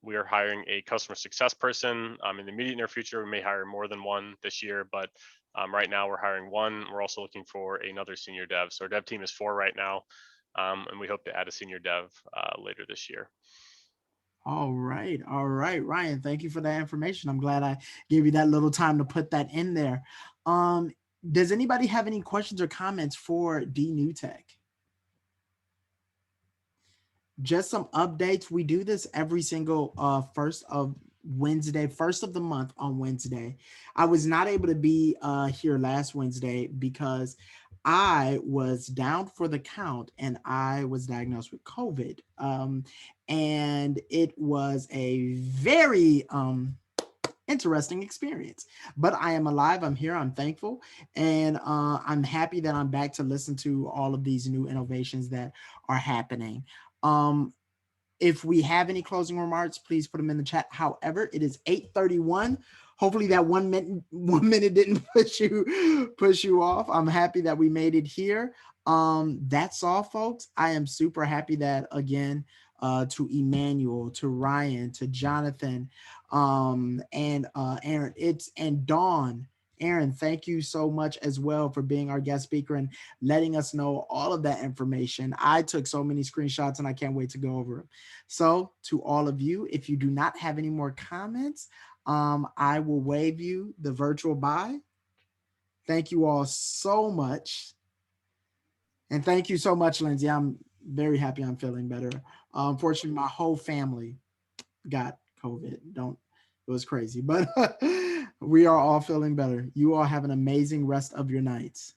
We are hiring a customer success person. In the immediate near future, we may hire more than one this year, but right now we're hiring 1. We're also looking for another senior dev. So our dev team is 4 right now, and we hope to add a senior dev later this year. All right, Ryan. Thank you for that information. I'm glad I gave you that little time to put that in there. Does anybody have any questions or comments for D New Tech? Just some updates. We do this every single first of the month on Wednesday. I was not able to be here last Wednesday because I was down for the count and I was diagnosed with COVID. And it was a very interesting experience, but I am alive. I'm here. I'm thankful. And I'm happy that I'm back to listen to all of these new innovations that are happening. If we have any closing remarks, please put them in the chat. However, it is 8:31. Hopefully that 1 minute didn't push you off. I'm happy that we made it here. That's all, folks. I am super happy that, again, to Emanuel, to Ryan, to Jonathan, and Aaron, and Dawn. Aaron, thank you so much as well for being our guest speaker and letting us know all of that information. I took so many screenshots and I can't wait to go over them. So to all of you, if you do not have any more comments, I will wave you the virtual bye. Thank you all so much. And thank you so much, Lindsay. I'm very happy I'm feeling better. Unfortunately, my whole family got COVID. It was crazy, but we are all feeling better. You all have an amazing rest of your nights.